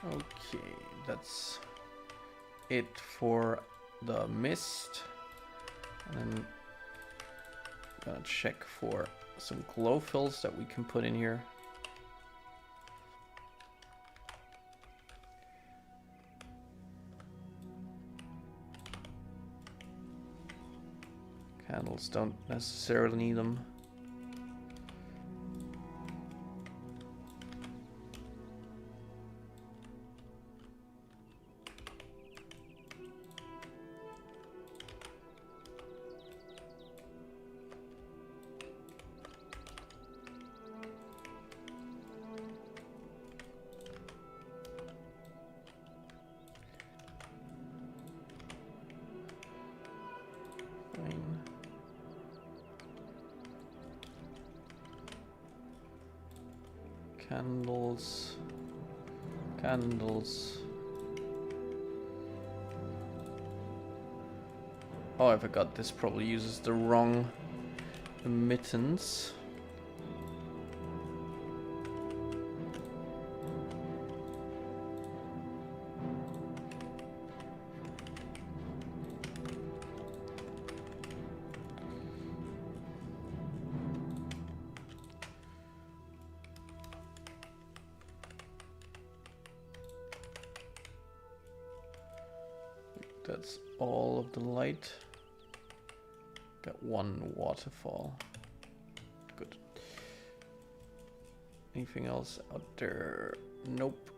Speaker 2: Okay, that's it for the mist. And then I'm gonna check for some glowfills that we can put in here. Candles don't necessarily need them. Candles, candles. Oh, I forgot this probably uses the wrong emittance. That's all of the light. Got one waterfall. Anything else out there? Nope.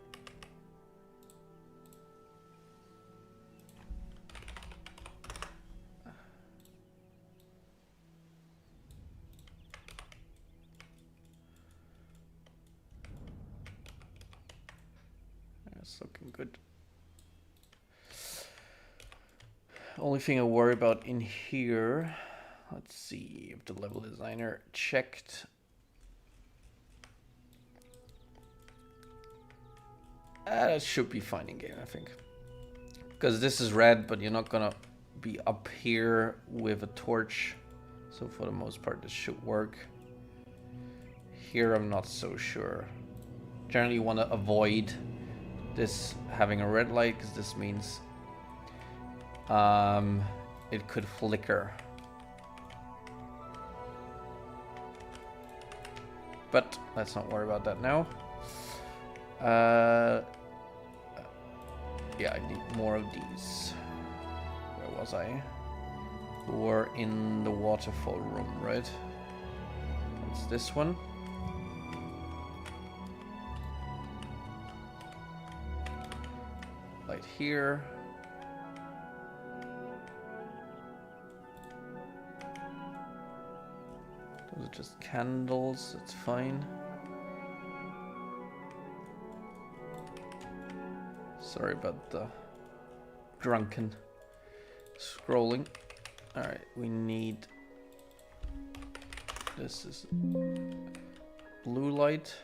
Speaker 2: That's looking good. Only thing I worry about in here, let's see if the level designer checked. That should be fine in game, I think. Because this is red, but you're not gonna be up here with a torch. So for the most part, this should work. Here, I'm not so sure. Generally, you want to avoid this having a red light, because this means it could flicker. But let's not worry about that now. Yeah, I need more of these. Where was I? We're in the waterfall room, right? It's this one. Light here. Those are just candles, that's fine. Sorry about the drunken scrolling. Alright, we need... This is blue light.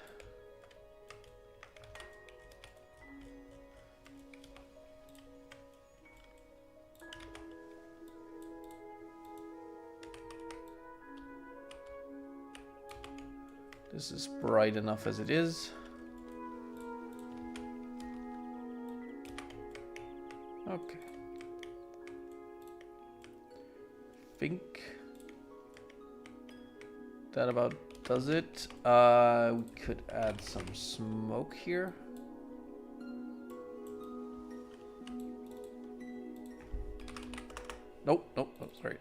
Speaker 2: This is bright enough as it is. Okay. Think that about does it. We could add some smoke here. Nope, nope, oh, sorry.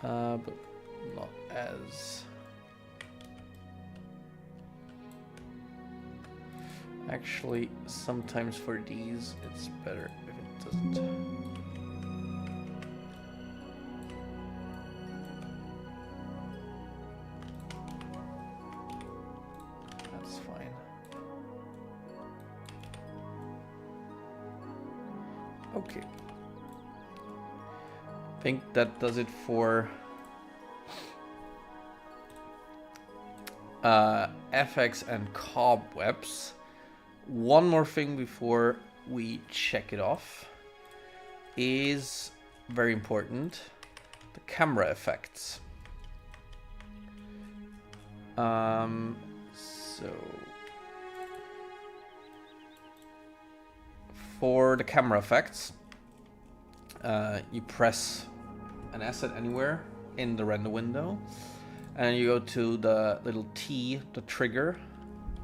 Speaker 2: But not as... Actually, sometimes for these, it's better if it doesn't. That's fine. Okay. I think that does it for FX and Cobwebs. One more thing before we check it off is very important, the camera effects. So for the camera effects, you press an asset anywhere in the render window, and you go to the little T, the trigger,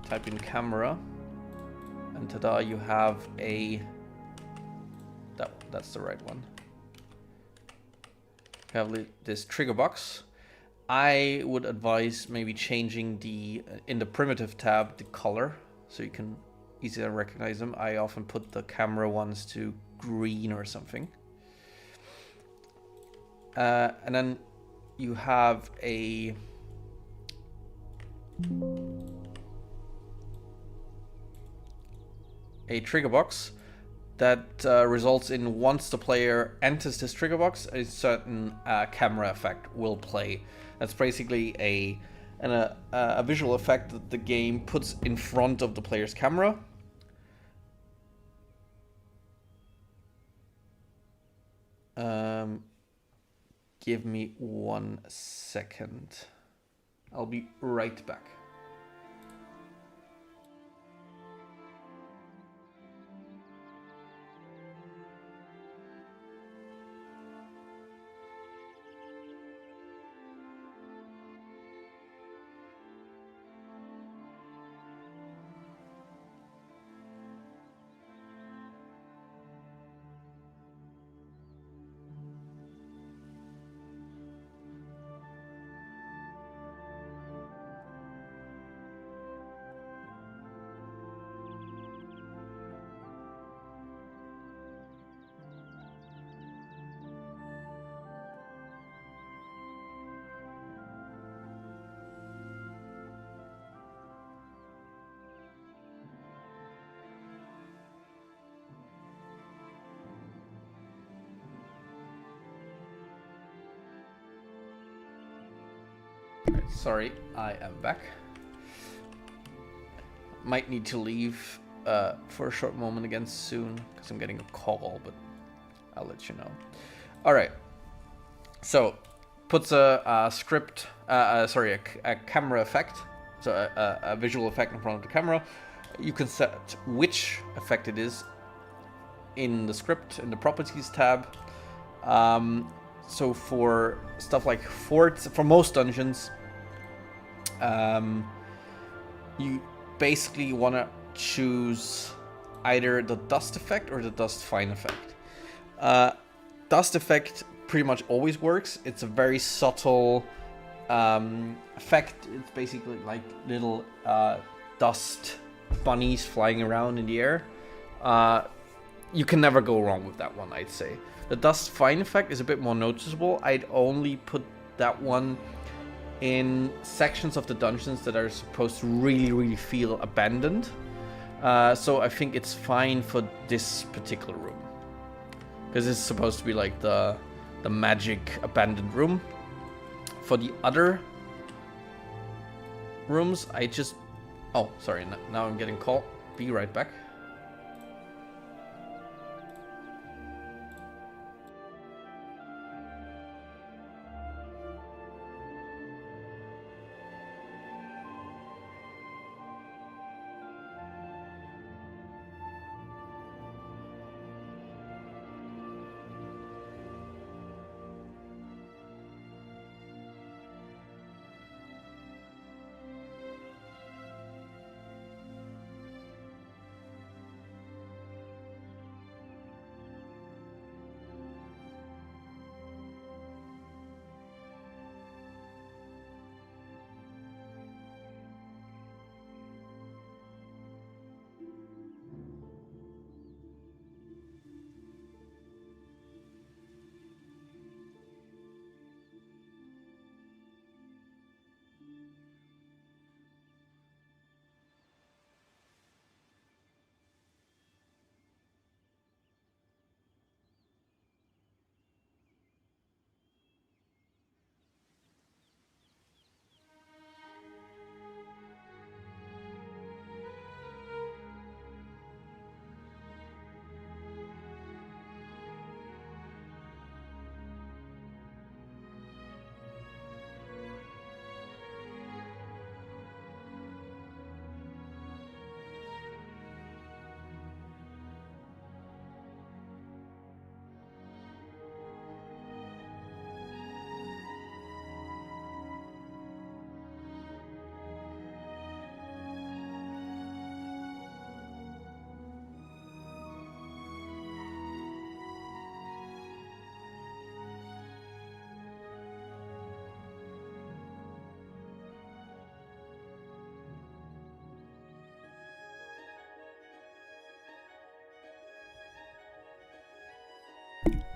Speaker 2: type in camera, and ta-da, you have a... That's the right one. You have this trigger box. I would advise maybe changing the, in the primitive tab, the color, so you can easily recognize them. I often put the camera ones to green or something. And then you have a trigger box that results in, once the player enters this trigger box, a certain camera effect will play. That's basically a visual effect that the game puts in front of the player's camera. Give me 1 second. I'll be right back. Alright, sorry, I am back. Might need to leave for a short moment again soon, because I'm getting a call, but I'll let you know. Alright, so puts a camera effect, so a visual effect in front of the camera. You can set which effect it is in the script, in the properties tab. So for stuff like forts, for most dungeons, you basically want to choose either the dust effect or the dust fine effect. Dust effect pretty much always works. It's a very subtle effect. It's basically like little dust bunnies flying around in the air. You can never go wrong with that one, I'd say. The dust fine effect is a bit more noticeable. I'd only put that one in sections of the dungeons that are supposed to really feel abandoned. So I think it's fine for this particular room, because it's supposed to be like the magic abandoned room. For the other rooms, I just... Oh, sorry, now I'm getting called. Be right back.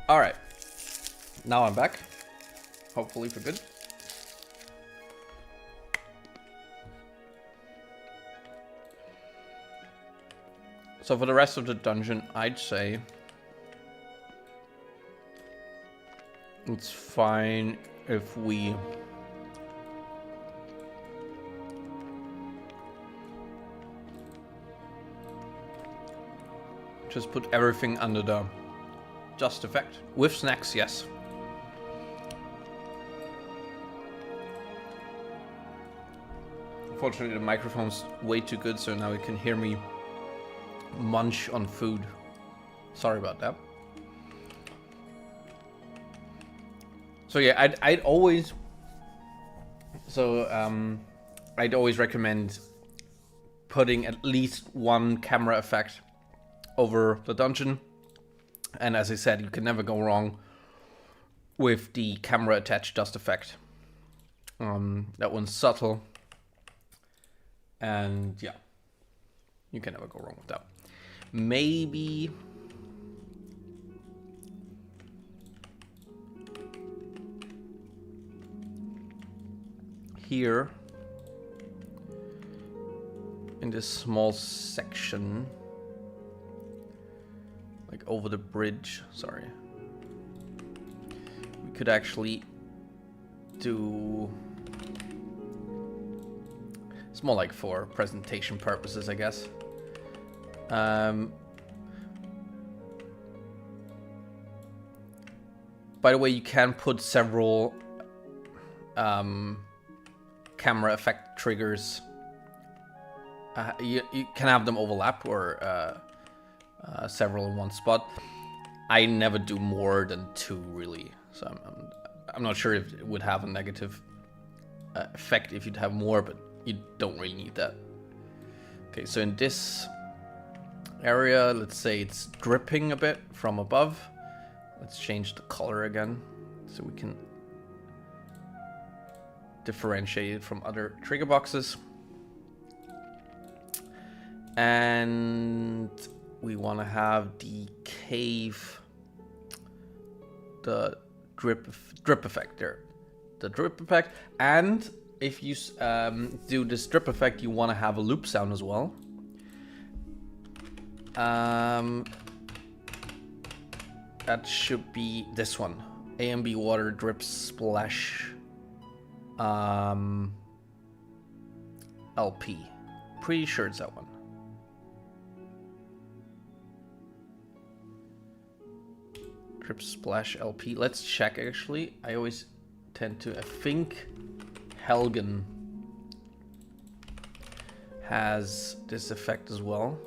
Speaker 2: Alright, now I'm back, hopefully for good. So for the rest of the dungeon, I'd say it's fine if we just put everything under the dust effect. With snacks, yes. Unfortunately, the microphone's way too good, so now you can hear me munch on food. Sorry about that. So yeah, I'd always recommend putting at least one camera effect over the dungeon. And as I said, you can never go wrong with the camera attached dust effect. That one's subtle. And yeah, you can never go wrong with that. Maybe here in this small section, like over the bridge, sorry, we could actually do It's more like for presentation purposes, I guess. By the way, you can put several camera effect triggers. You can have them overlap or several in one spot. I never do more than 2 really, so I'm not sure if it would have a negative effect if you'd have more, but you don't really need that. Okay, so in this area, let's say it's dripping a bit from above. Let's change the color again so we can differentiate it from other trigger boxes. And we want to have the cave, the drip effect there. The drip effect. And if you do this drip effect, you want to have a loop sound as well. That should be this one. A&B water drip splash LP. Pretty sure it's that one. Drip splash LP. Let's check actually. I always tend to, I think Helgen has this effect as well.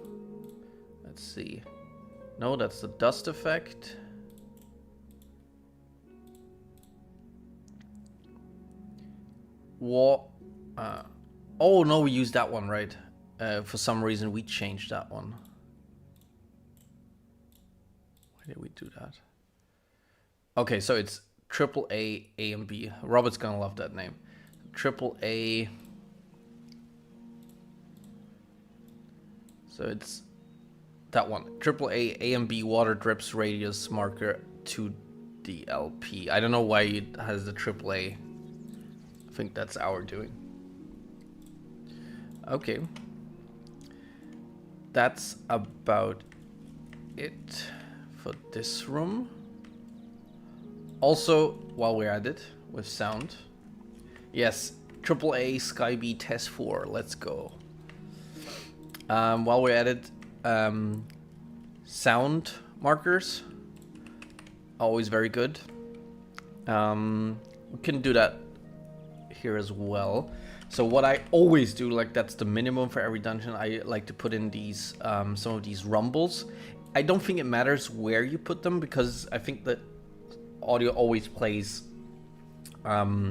Speaker 2: Let's see. No, that's the dust effect. What? Oh no, we used that one, right? For some reason we changed that one. Why did we do that? Okay, so it's AAA A&B. Robert's gonna love that name. AAA. So it's that one. AAA A&B water drips radius marker to the LP. I don't know why it has the AAA. I think that's our doing. Okay. That's about it for this room. Also, while we're at it, with sound. Yes, AAA Skyblivion Test 4. Let's go. While we're at it, sound markers. Always very good. We can do that here as well. So what I always do, like that's the minimum for every dungeon, I like to put in these, some of these rumbles. I don't think it matters where you put them because I think that audio always plays at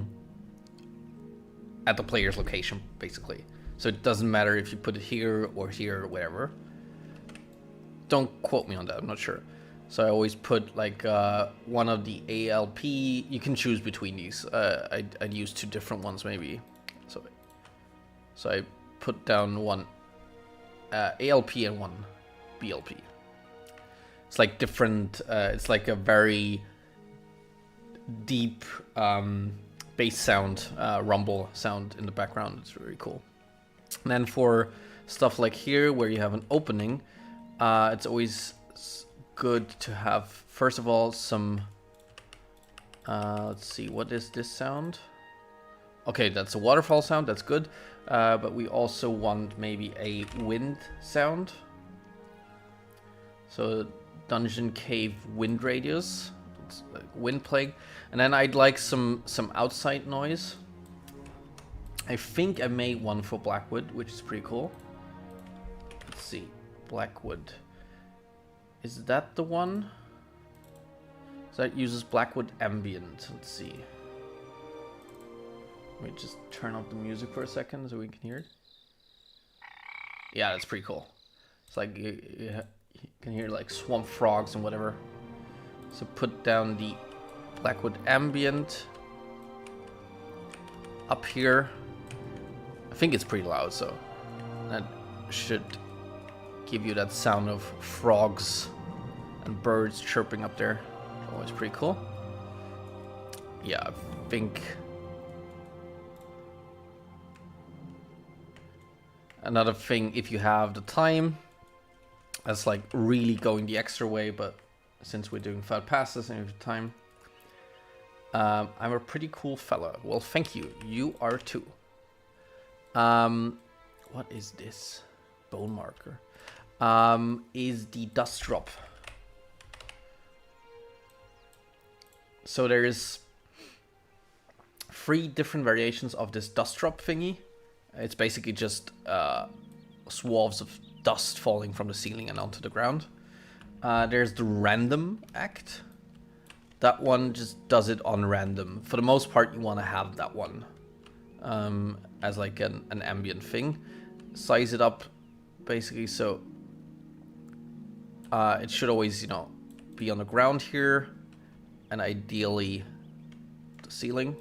Speaker 2: the player's location, basically. So it doesn't matter if you put it here or or don't quote me on that, I'm not sure. So I always put like one of the ALP, you can choose between these. I'd use 2 different ones maybe. So I put down one ALP and one BLP. It's like different, it's like a very deep bass sound, rumble sound in the background. It's really cool. And then for stuff like here where you have an opening, it's always good to have, first of all, some, let's see, what is this sound? Okay, that's a waterfall sound, that's good. But we also want maybe a wind sound. So dungeon cave wind radius, it's like wind playing. And then I'd like some outside noise. I think I made one for Blackwood, which is pretty cool. Let's see, Blackwood. Is that the one? So that uses Blackwood ambient. Let's see. Let me just turn up the music for a second so we can hear it. Yeah, that's pretty cool. It's like you can hear like swamp frogs and whatever. So put down the Blackwood ambient up here. I think it's pretty loud, so that should give you that sound of frogs and birds chirping up there. Always pretty cool. Yeah, I think another thing, if you have the time, that's like really going the extra way, but since we're doing 5 passes and you have time, I'm a pretty cool fella. Well, thank you. You are too. what is this? Bone marker. Is the dust drop. So there's 3 different variations of this dust drop thingy. It's basically just swaths of dust falling from the ceiling and onto the ground. There's the random act. That one just does it on random. For the most part, you want to have that one as like an ambient thing. Size it up, basically, so it should always, you know, be on the ground here, and ideally the ceiling.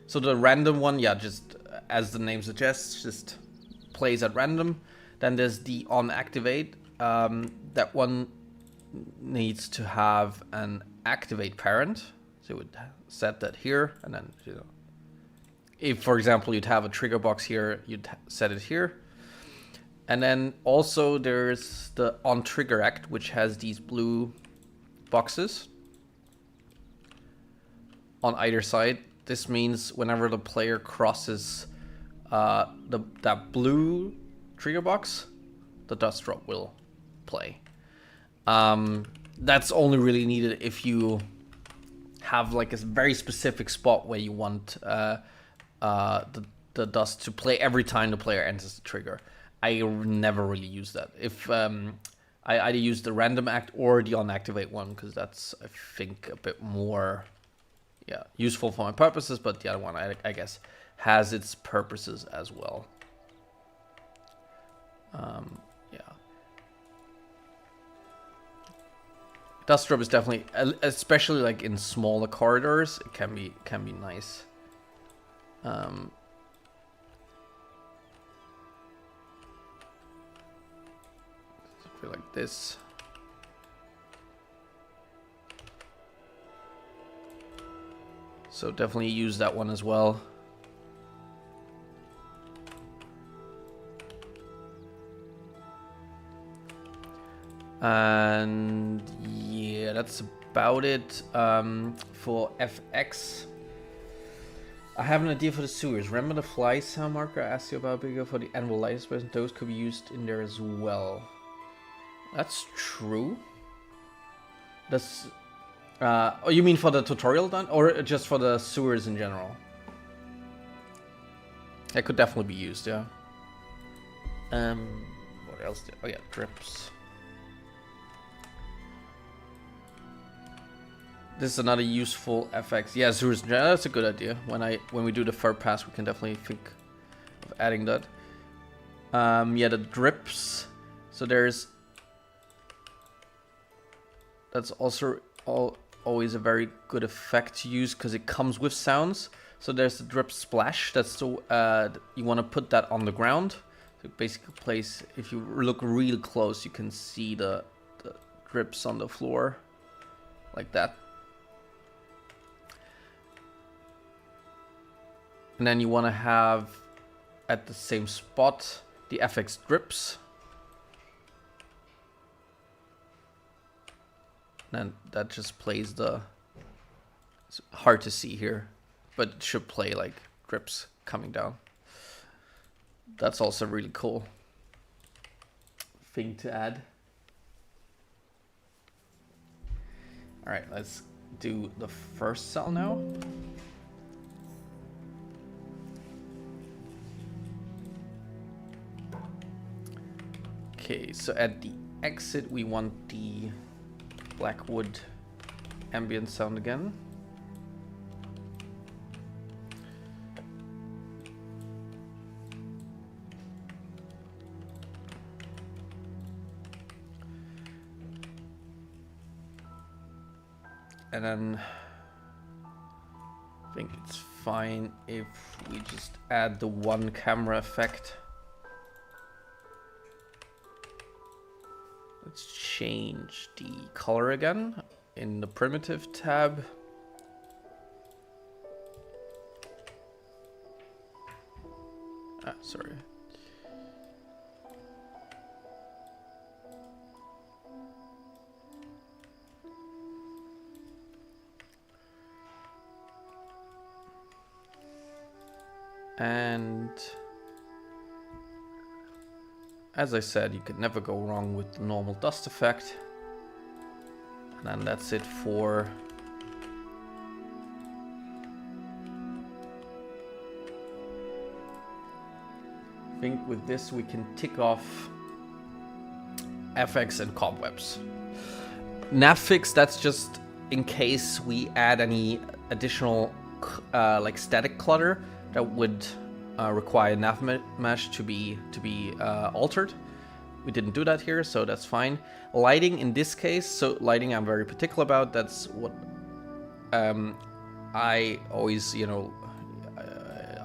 Speaker 2: So the random one, yeah, just as the name suggests, just plays at random. Then there's the on activate. That one needs to have an activate parent. So we'd set that here, and then, you know, if for example you'd have a trigger box here, you'd set it here. And then also there's the on trigger act, which has these blue boxes on either side. This means whenever the player crosses that blue trigger box, the dust drop will play. That's only really needed if you have like a very specific spot where you want the dust to play every time the player enters the trigger. I never really use that. If I either use the random act or the on activate one, because that's, I think, a bit more useful for my purposes, but the other one I guess has its purposes as well. Dust drop is definitely, especially like in smaller corridors, it can be nice. Something like this. So definitely use that one as well. And yeah, that's about it for FX. I have an idea for the sewers. Remember the fly sound marker I asked you about before for the anvil light space? Those could be used in there as well. That's true. That's oh, you mean for the tutorial done, or just for the sewers in general? That could definitely be used, yeah. What else? Oh yeah, drips. This is another useful FX. Yeah, sewers. That's a good idea. When we do the third pass, we can definitely think of adding that. Yeah, the drips. So that's also always a very good effect to use because it comes with sounds. So there's the drip splash. That's the you want to put that on the ground. So basically, place. If you look real close, you can see the drips on the floor, like that. And then you want to have at the same spot the FX drips. And that just plays the... It's hard to see here, but it should play like drips coming down. That's also really cool thing to add. Alright, let's do the first cell now. Okay, so at the exit we want the Blackwood ambient sound again. And then I think it's fine if we just add the one camera effect. Let's change the color again in the primitive tab. Sorry. And as I said, you could never go wrong with the normal dust effect. And then that's it for I think with this we can tick off FX and Cobwebs. Navfix, that's just in case we add any additional like static clutter that would require nav mesh to be altered. We didn't do that here, so that's fine. Lighting in this case, so lighting I'm very particular about. That's what I always, you know,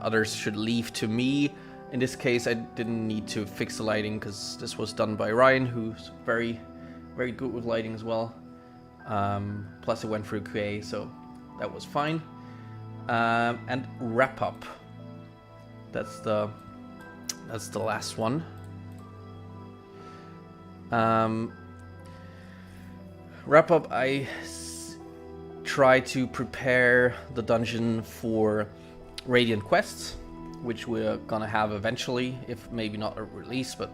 Speaker 2: others should leave to me. In this case, I didn't need to fix the lighting because this was done by Ryan, who's very, very good with lighting as well. Plus it went through QA, so that was fine. And wrap up. That's the last one. Wrap up. I try to prepare the dungeon for Radiant quests, which we're gonna have eventually, if maybe not a release, but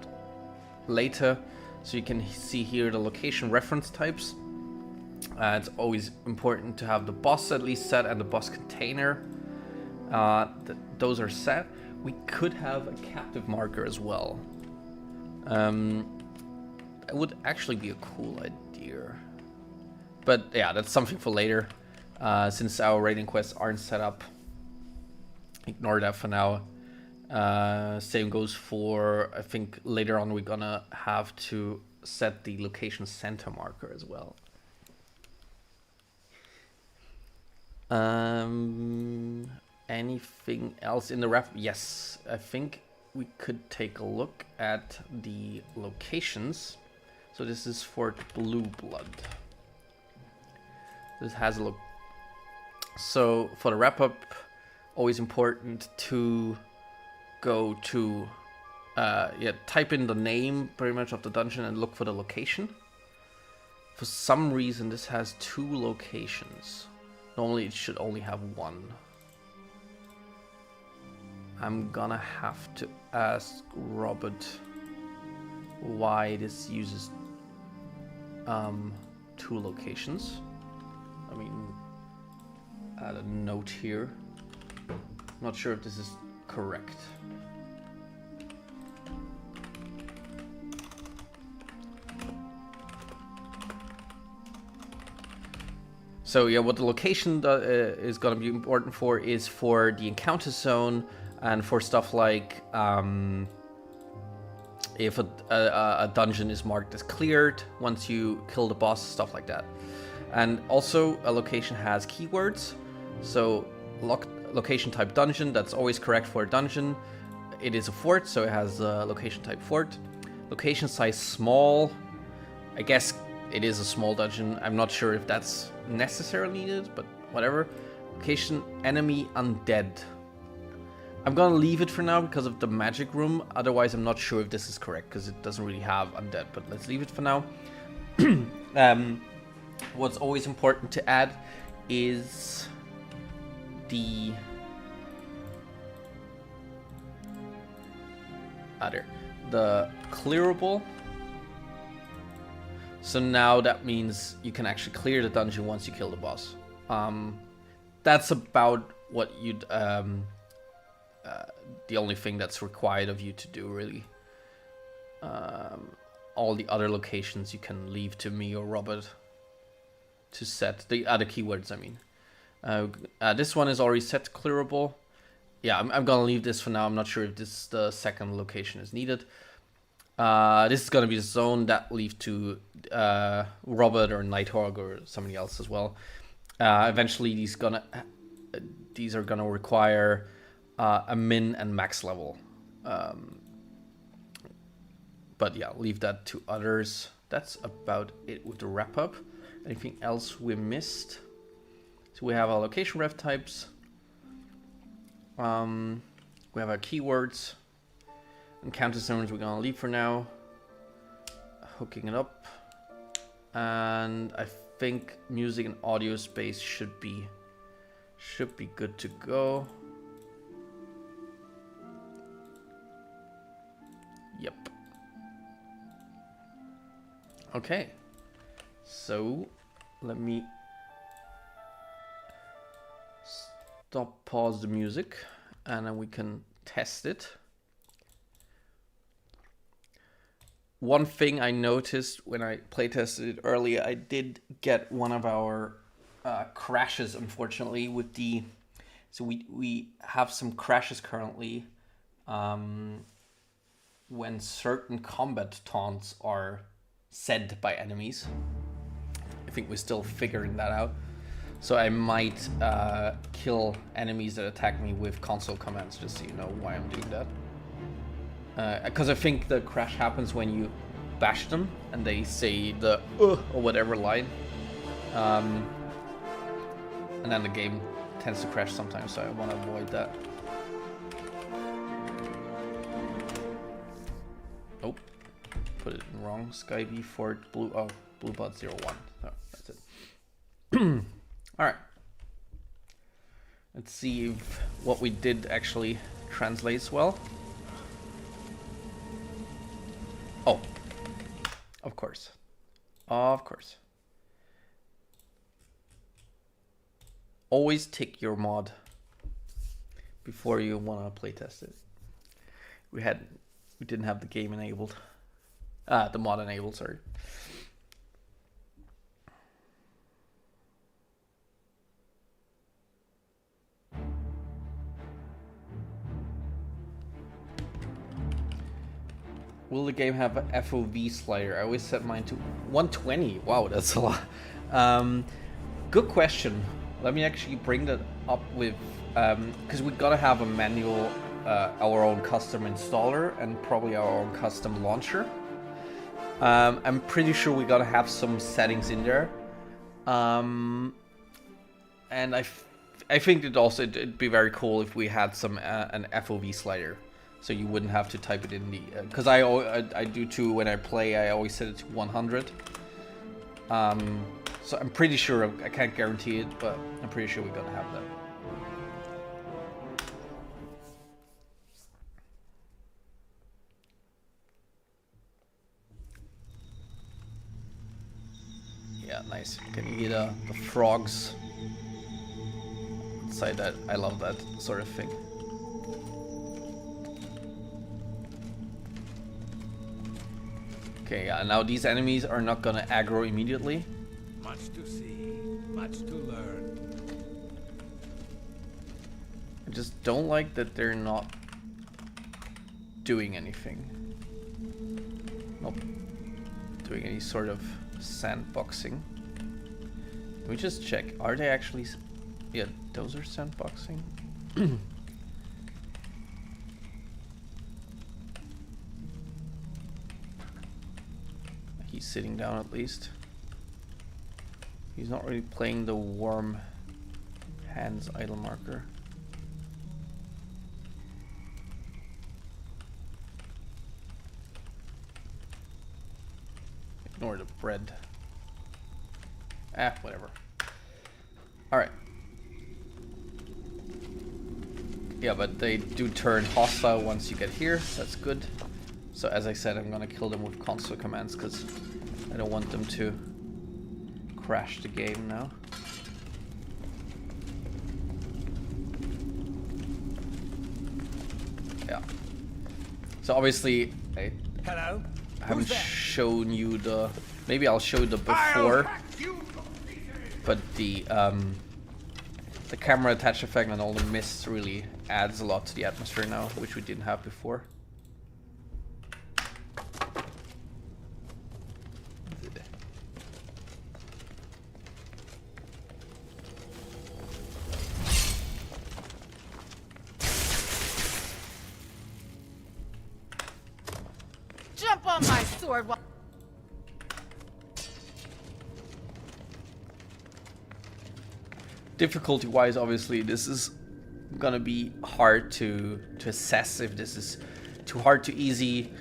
Speaker 2: later. So you can see here the location reference types. It's always important to have the boss at least set and the boss container. Those are set. We could have a captive marker as well. It would actually be a cool idea. But yeah, that's something for later. Since our raiding quests aren't set up, ignore that for now. Same goes for, I think later on we're gonna have to set the location center marker as well. Anything else in the wrap? Yes, I think we could take a look at the locations. So this is for Blue Blood. This has a look. So for the wrap up, always important to go to type in the name pretty much of the dungeon and look for the location. For some reason this has 2 locations. Normally it should only have 1. I'm gonna have to ask Robert why this uses 2 locations. I mean, add a note here. Not sure if this is correct. So yeah, what the location is going to be important for is for the encounter zone and for stuff like if a dungeon is marked as cleared once you kill the boss, stuff like that. And also a location has keywords. So location type dungeon, that's always correct for a dungeon. It is a fort, so it has a location type fort. Location size small, I guess it is a small dungeon. I'm not sure if that's necessarily needed, but whatever. Location enemy undead. I'm gonna leave it for now because of the magic room. Otherwise, I'm not sure if this is correct because it doesn't really have undead, but let's leave it for now. What's always important to add is the clearable. So now that means you can actually clear the dungeon once you kill the boss. That's about what you'd the only thing that's required of you to do, really. All the other locations you can leave to me or Robert to set. The other keywords, I mean. This one is already set to clearable. Yeah, I'm gonna leave this for now. I'm not sure if the second location is needed. This is gonna be the zone that leave to Robert or Nighthawk or somebody else as well. Eventually, these are gonna require a min and max level. But yeah, leave that to others. That's about it with the wrap up. Anything else we missed? So we have our location ref types. We have our keywords. Encounter zones we're gonna leave for now. Hooking it up. And I think music and audio space should be good to go. Okay, so let me pause the music, and then we can test it. One thing I noticed when I playtested it earlier, I did get one of our crashes, unfortunately, with the... So we have some crashes currently when certain combat taunts are said by enemies. I think we're still figuring that out. So I might kill enemies that attack me with console commands, just so you know why I'm doing that. Because I think the crash happens when you bash them and they say the or whatever line. And then the game tends to crash sometimes, so I want to avoid that. Oh, put it in wrong. Skyblivion Fort Blue. Oh, Bluebot 01. Oh, that's it. Alright. Let's see if what we did actually translates well. Oh, of course. Of course. Always tick your mod before you want to playtest it. We didn't have the game enabled. The mod enabled, sorry. Will the game have an FOV slider? I always set mine to 120. Wow, that's a lot. Good question. Let me actually bring that up with, because we gotta have a manual, our own custom installer and probably our own custom launcher. I'm pretty sure we gotta have some settings in there. And I think it'd be very cool if we had some an FOV slider. So you wouldn't have to type it in the... Because I do too when I play, I always set it to 100. So I'm pretty sure, I can't guarantee it, but I'm pretty sure we're gonna have that. Yeah, nice. Can you hear the frogs inside that? I love that sort of thing. Okay, yeah, now these enemies are not gonna aggro immediately.
Speaker 1: Much to see, much to learn.
Speaker 2: I just don't like that they're not doing anything. Not doing any sort of sandboxing. Let me just check. Are they actually... Yeah, those are sandboxing. He's sitting down at least. He's not really playing the warm hands idle marker. Ignore the bread. Whatever. Alright. Yeah, but they do turn hostile once you get here. That's good. So as I said, I'm gonna kill them with console commands because I don't want them to crash the game now. Yeah. So obviously I haven't shown you the... Maybe I'll show the before. But the camera attach effect and all the mist really adds a lot to the atmosphere now, which we didn't have before.
Speaker 3: Jump on my sword while...
Speaker 2: Difficulty-wise, obviously, this is gonna be hard to assess if this is too hard, too easy.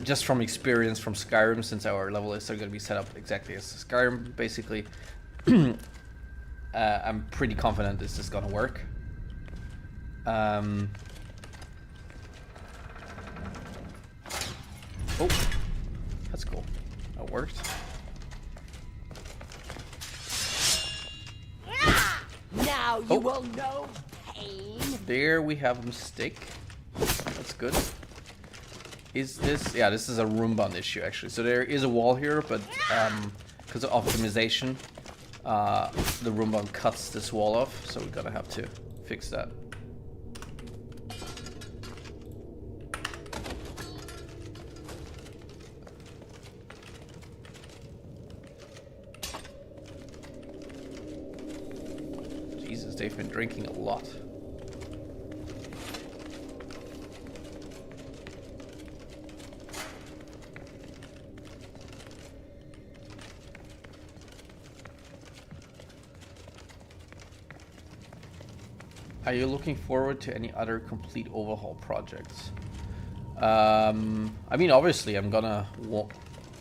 Speaker 2: Just from experience from Skyrim, since our level lists are gonna be set up exactly as Skyrim, basically. I'm pretty confident this is gonna work. Oh, that's cool. That worked.
Speaker 4: Now you will know pain.
Speaker 2: There we have a mistake. That's good. Is this... Yeah, this is a room bound issue, actually. So there is a wall here, but because of optimization, the room bound cuts this wall off. So we're gonna have to fix that. Jesus, they've been drinking a lot. Are you looking forward to any other complete overhaul projects? I mean, obviously, I'm gonna,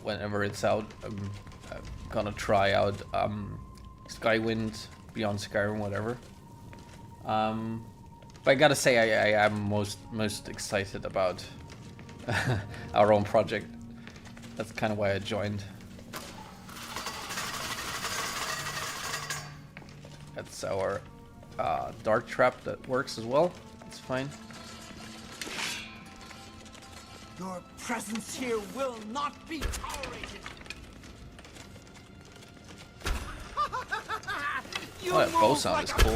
Speaker 2: whenever it's out, I'm gonna try out Skywind, Beyond Skyrim, whatever. But I gotta say, I am most excited about our own project. That's kind of why I joined. That's our dark trap that works as well. It's fine.
Speaker 1: Your presence here will not be tolerated.
Speaker 2: Oh, that bow sound is cool.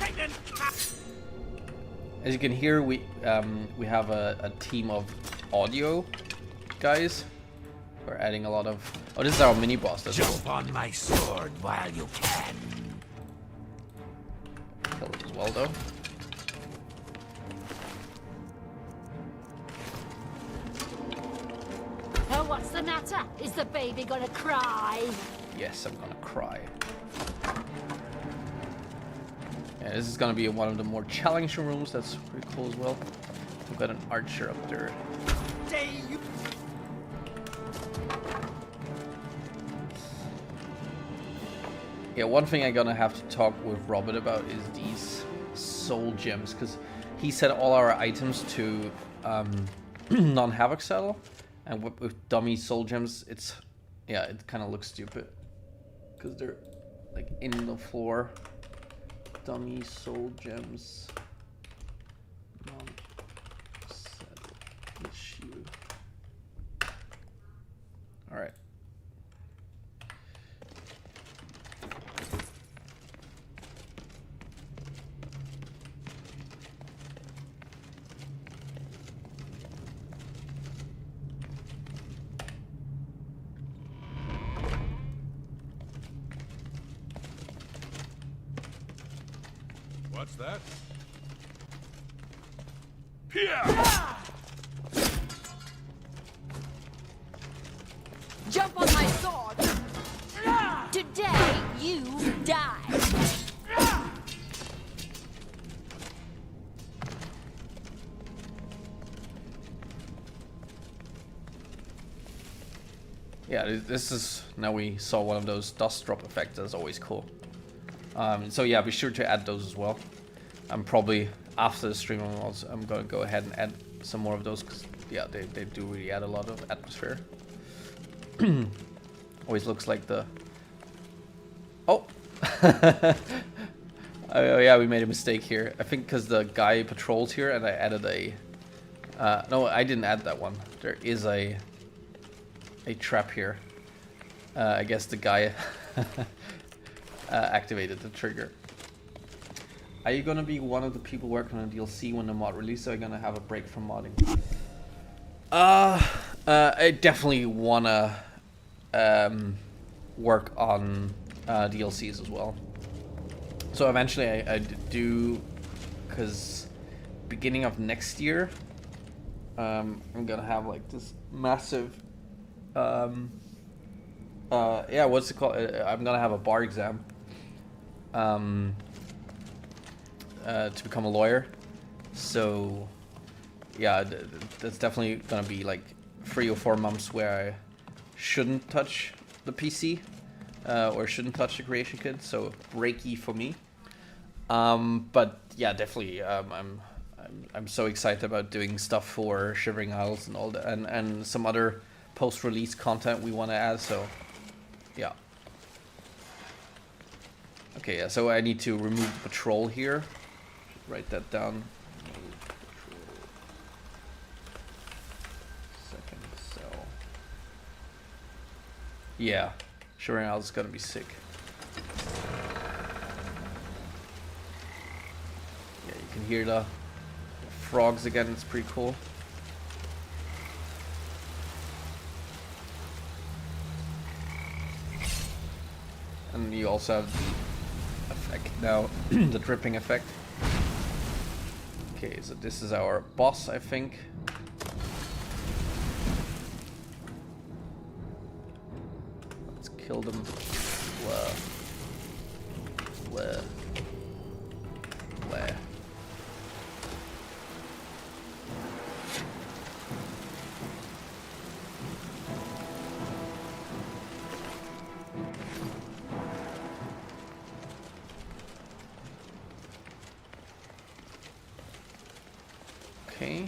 Speaker 2: As you can hear, we have a team of audio guys. We're adding a lot of... Oh, this is our mini boss. That's cool.
Speaker 1: Jump on my sword while you can.
Speaker 2: Kill it as well, though.
Speaker 4: Oh, what's the matter? Is the baby gonna cry?
Speaker 2: Yes, I'm gonna cry. Yeah, this is gonna be one of the more challenging rooms. That's pretty cool as well. We've got an archer up there. Yeah, one thing I'm gonna have to talk with Robert about is these soul gems, because he set all our items to non-havoc saddle, and with dummy soul gems, it kind of looks stupid because they're like in the floor. Dummy soul gems. Non-saddle issue. All right.
Speaker 1: What's that?
Speaker 4: Jump on my sword! Today, you die!
Speaker 2: Yeah, this is, now we saw one of those dust drop effects. That's always cool. So yeah, be sure to add those as well. I'm probably, after the stream, I'm gonna go ahead and add some more of those, because yeah, they do really add a lot of atmosphere. Always looks like the... Oh! Oh yeah, we made a mistake here. I think because the guy patrols here and I added a... no, I didn't add that one. There is a trap here. I guess the guy activated the trigger. Are you gonna be one of the people working on DLC when the mod releases? Or are you gonna have a break from modding? I definitely wanna work on DLCs as well. So eventually I do, because beginning of next year, I'm gonna have like this massive, yeah, what's it called? I'm gonna have a bar exam, to become a lawyer. So yeah, that's definitely gonna be like 3 or 4 months where I shouldn't touch the PC, or shouldn't touch the creation kit. So breaky for me. But yeah, definitely. I'm so excited about doing stuff for Shivering Isles and all that, and some other post-release content we want to add. So Yeah. Okay, yeah, so I need to remove the patrol here. Should write that down. Second cell. Yeah, sure enough, it's gonna be sick. Yeah, you can hear the frogs again, it's pretty cool. And you also have the effect now, the dripping effect. Okay, so this is our boss, I think. Let's kill them. Where? Okay.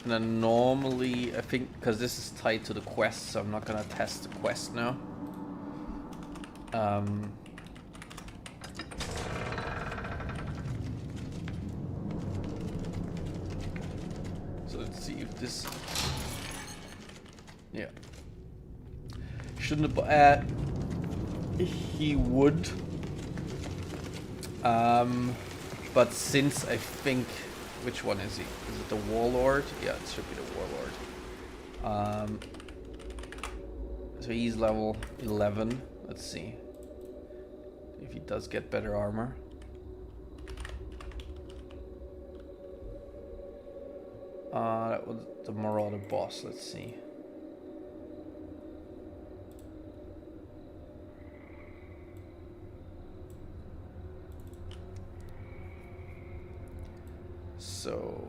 Speaker 2: And then normally, I think, because this is tied to the quest, so I'm not gonna test the quest now. So let's see if this... Yeah. Shouldn't have... he would. But since I think... Which one is he? Is it the Warlord? Yeah, it should be the Warlord. So he's level 11. Let's see if he does get better armor. That was the Marauder boss. Let's see. So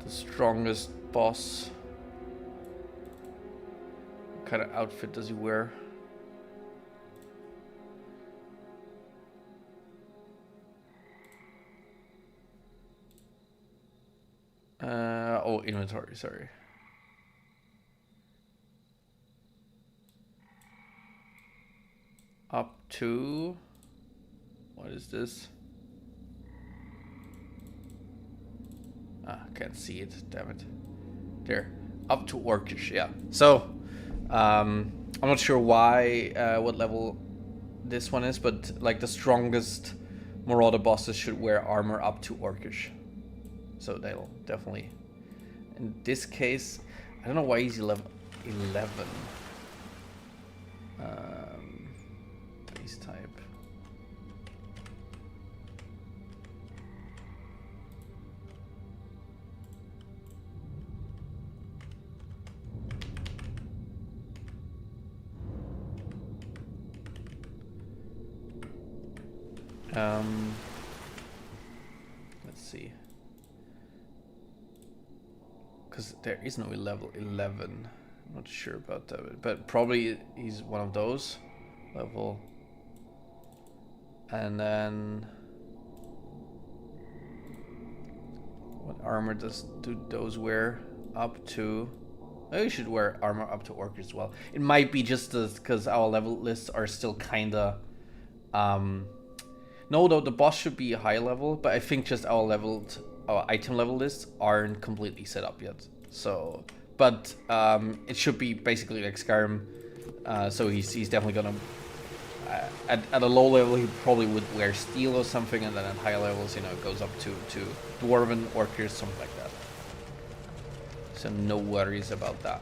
Speaker 2: the strongest boss. What kind of outfit does he wear? Oh, inventory, sorry. Up to... What is this? Ah, can't see it, damn it. There. Up to Orcish, yeah. So, I'm not sure why, what level this one is, but like the strongest Marauder bosses should wear armor up to Orcish. So they'll definitely... In this case, I don't know why he's level 11. Base type. Let's see. Because there is no level 11. I'm not sure about that, but probably he's one of those level. And then what armor do those wear? Up to... Oh, you should wear armor up to Orc as well. It might be just because our level lists are still kinda... No, though, the boss should be a high level, but I think just our item level lists aren't completely set up yet. So, but it should be basically like Skyrim. So he's definitely gonna... At a low level, he probably would wear steel or something, and then at higher levels, you know, it goes up to Dwarven, Orcish, something like that. So no worries about that.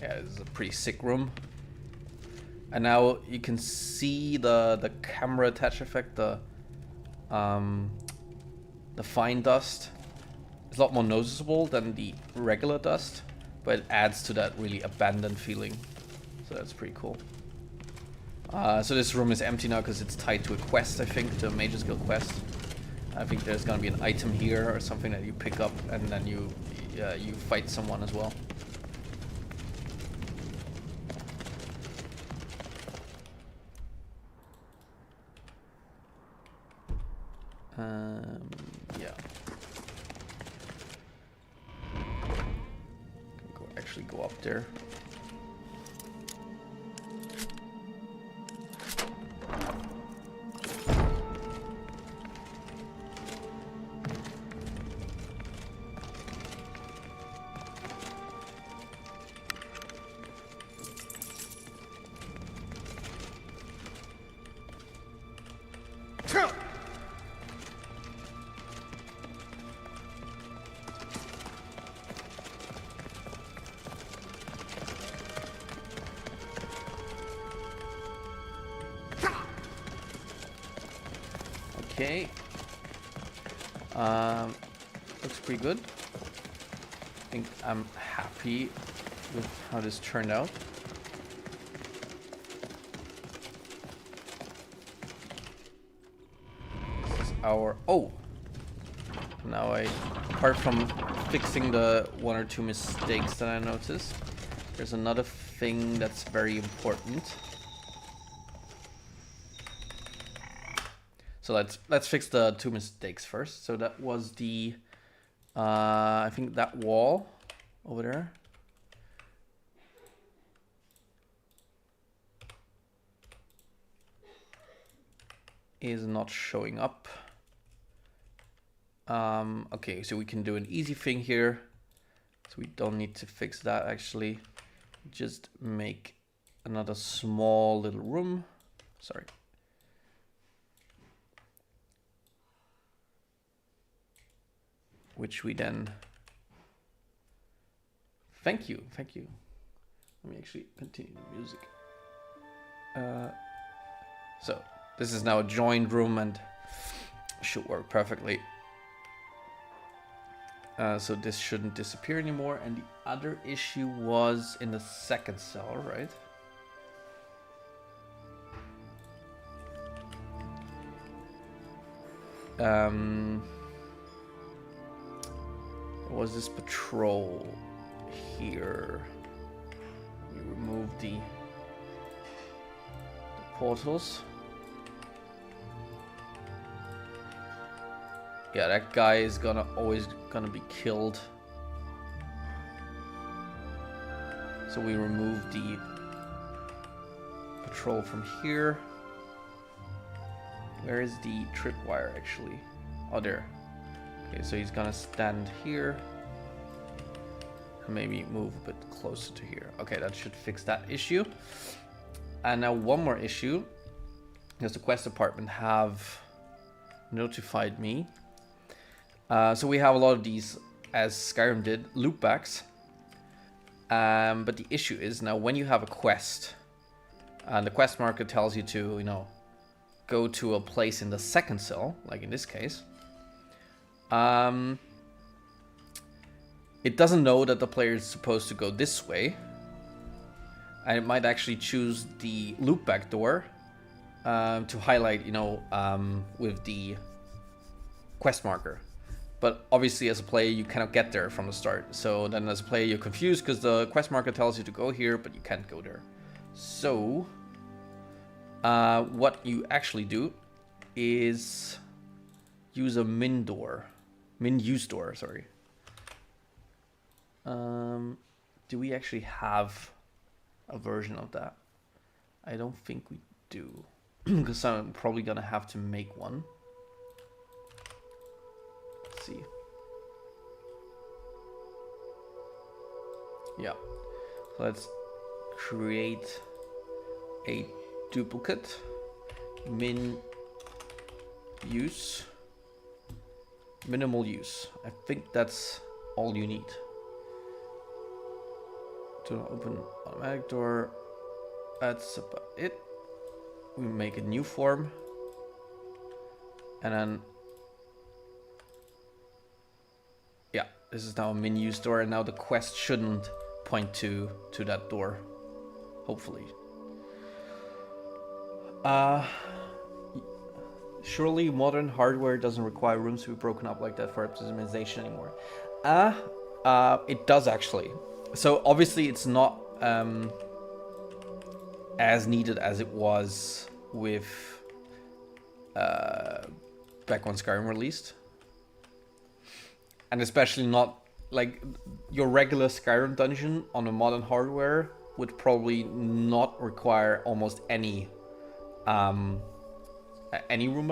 Speaker 2: Yeah, this is a pretty sick room. And now you can see the camera attach effect, the fine dust. It's a lot more noticeable than the regular dust, but it adds to that really abandoned feeling. So that's pretty cool. So this room is empty now because it's tied to a quest, I think, to a Mage's Guild quest. I think there's gonna be an item here or something that you pick up, and then you fight someone as well. Yeah. Actually go up there. Okay. Looks pretty good. I think I'm happy with how this turned out. This is our... Oh! Now apart from fixing the 1 or 2 mistakes that I noticed, there's another thing that's very important. So let's fix the 2 mistakes first. So that was the I think that wall over there. Is not showing up. Okay, so we can do an easy thing here. So we don't need to fix that actually. Just make another small little room. Sorry. Which we then... Thank you. Let me actually continue the music. So, this is now a joined room and should work perfectly. So this shouldn't disappear anymore. And the other issue was in the second cell, right? Was this patrol here? We removed the portals. Yeah, that guy is always gonna be killed. So we removed the patrol from here. Where is the tripwire actually? Oh, there. Okay, so he's gonna stand here and maybe move a bit closer to here. Okay, that should fix that issue. And now one more issue, because the quest department have notified me. So we have a lot of these, as Skyrim did, loopbacks. But the issue is now when you have a quest, and the quest marker tells you to, you know, go to a place in the second cell, like in this case. It doesn't know that the player is supposed to go this way. And it might actually choose the loopback door to highlight, you know, with the quest marker. But obviously as a player you cannot get there from the start. So then as a player you're confused because the quest marker tells you to go here, but you can't go there. So what you actually do is use a min use door, sorry. Do we actually have a version of that? I don't think we do, because I'm probably gonna have to make one. Let's see. Yeah, so let's create a duplicate, min use, minimal use. I think that's all you need. To open automatic door, that's about it. We make a new form, and then yeah, this is now a min use door, and now the quest shouldn't point to that door, hopefully. Surely modern hardware doesn't require rooms to be broken up like that for optimization anymore. It does actually. So obviously it's not as needed as it was with back when Skyrim released. And especially not like your regular Skyrim dungeon on a modern hardware would probably not require almost any room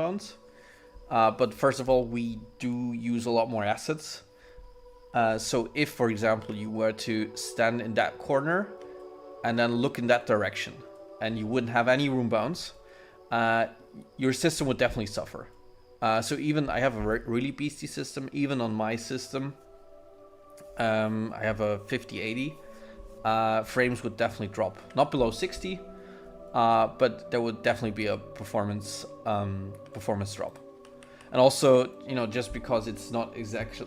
Speaker 2: bounds. But first of all, we do use a lot more assets. So if, for example, you were to stand in that corner and then look in that direction and you wouldn't have any room bounds, your system would definitely suffer. So even I have a really beastie system, even on my system, I have a 5080, frames would definitely drop. Not below 60, but there would definitely be a performance drop. And also, you know, just because it's not exactly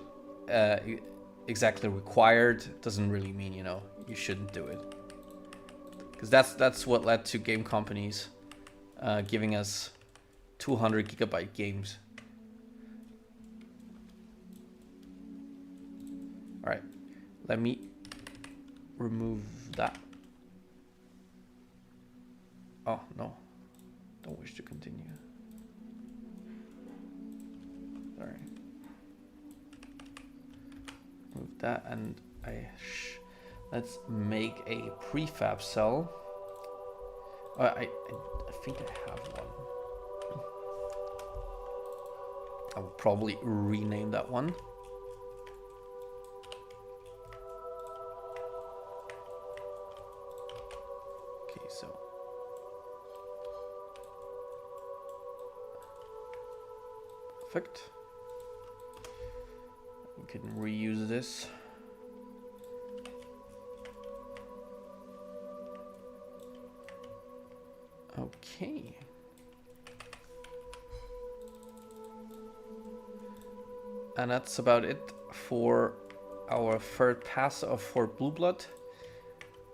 Speaker 2: required doesn't really mean, you know, you shouldn't do it. Because that's what led to game companies giving us 200 gigabyte games. All right, let me remove that. Oh, no, don't wish to continue. Sorry. Move that, and let's make a prefab cell. I think I have one. I will probably rename that one. Okay, so perfect. We can reuse this. Okay. And that's about it for our third pass of Fort Blueblood.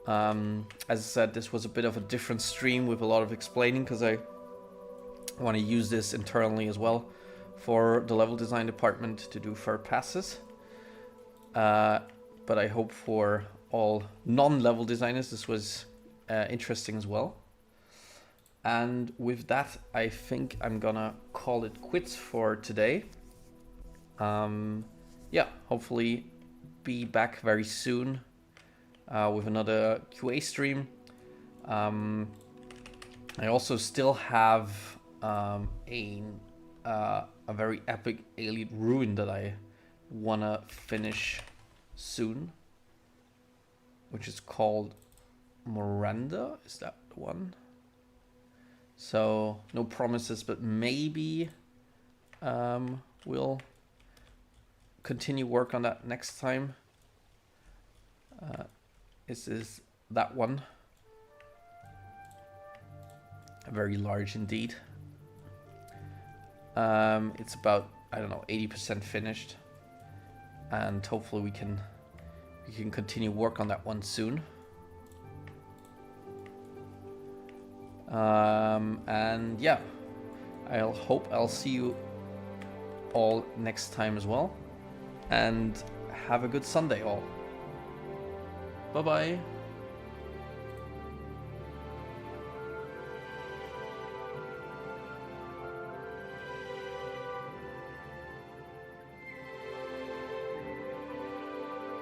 Speaker 2: As I said, this was a bit of a different stream with a lot of explaining because I want to use this internally as well for the level design department to do third passes. But I hope for all non-level designers this was interesting as well. And with that, I think I'm gonna call it quits for today. Yeah, hopefully be back very soon with another QA stream. I also still have a very epic alien ruin that I wanna finish soon, which is called Miranda. Is that the one? So no promises, but maybe we'll continue work on that next time. This is that one. Very large indeed. It's about, I don't know, 80% finished, and hopefully we can continue work on that one soon. And yeah, I'll see you all next time as well, and have a good Sunday all. Bye bye.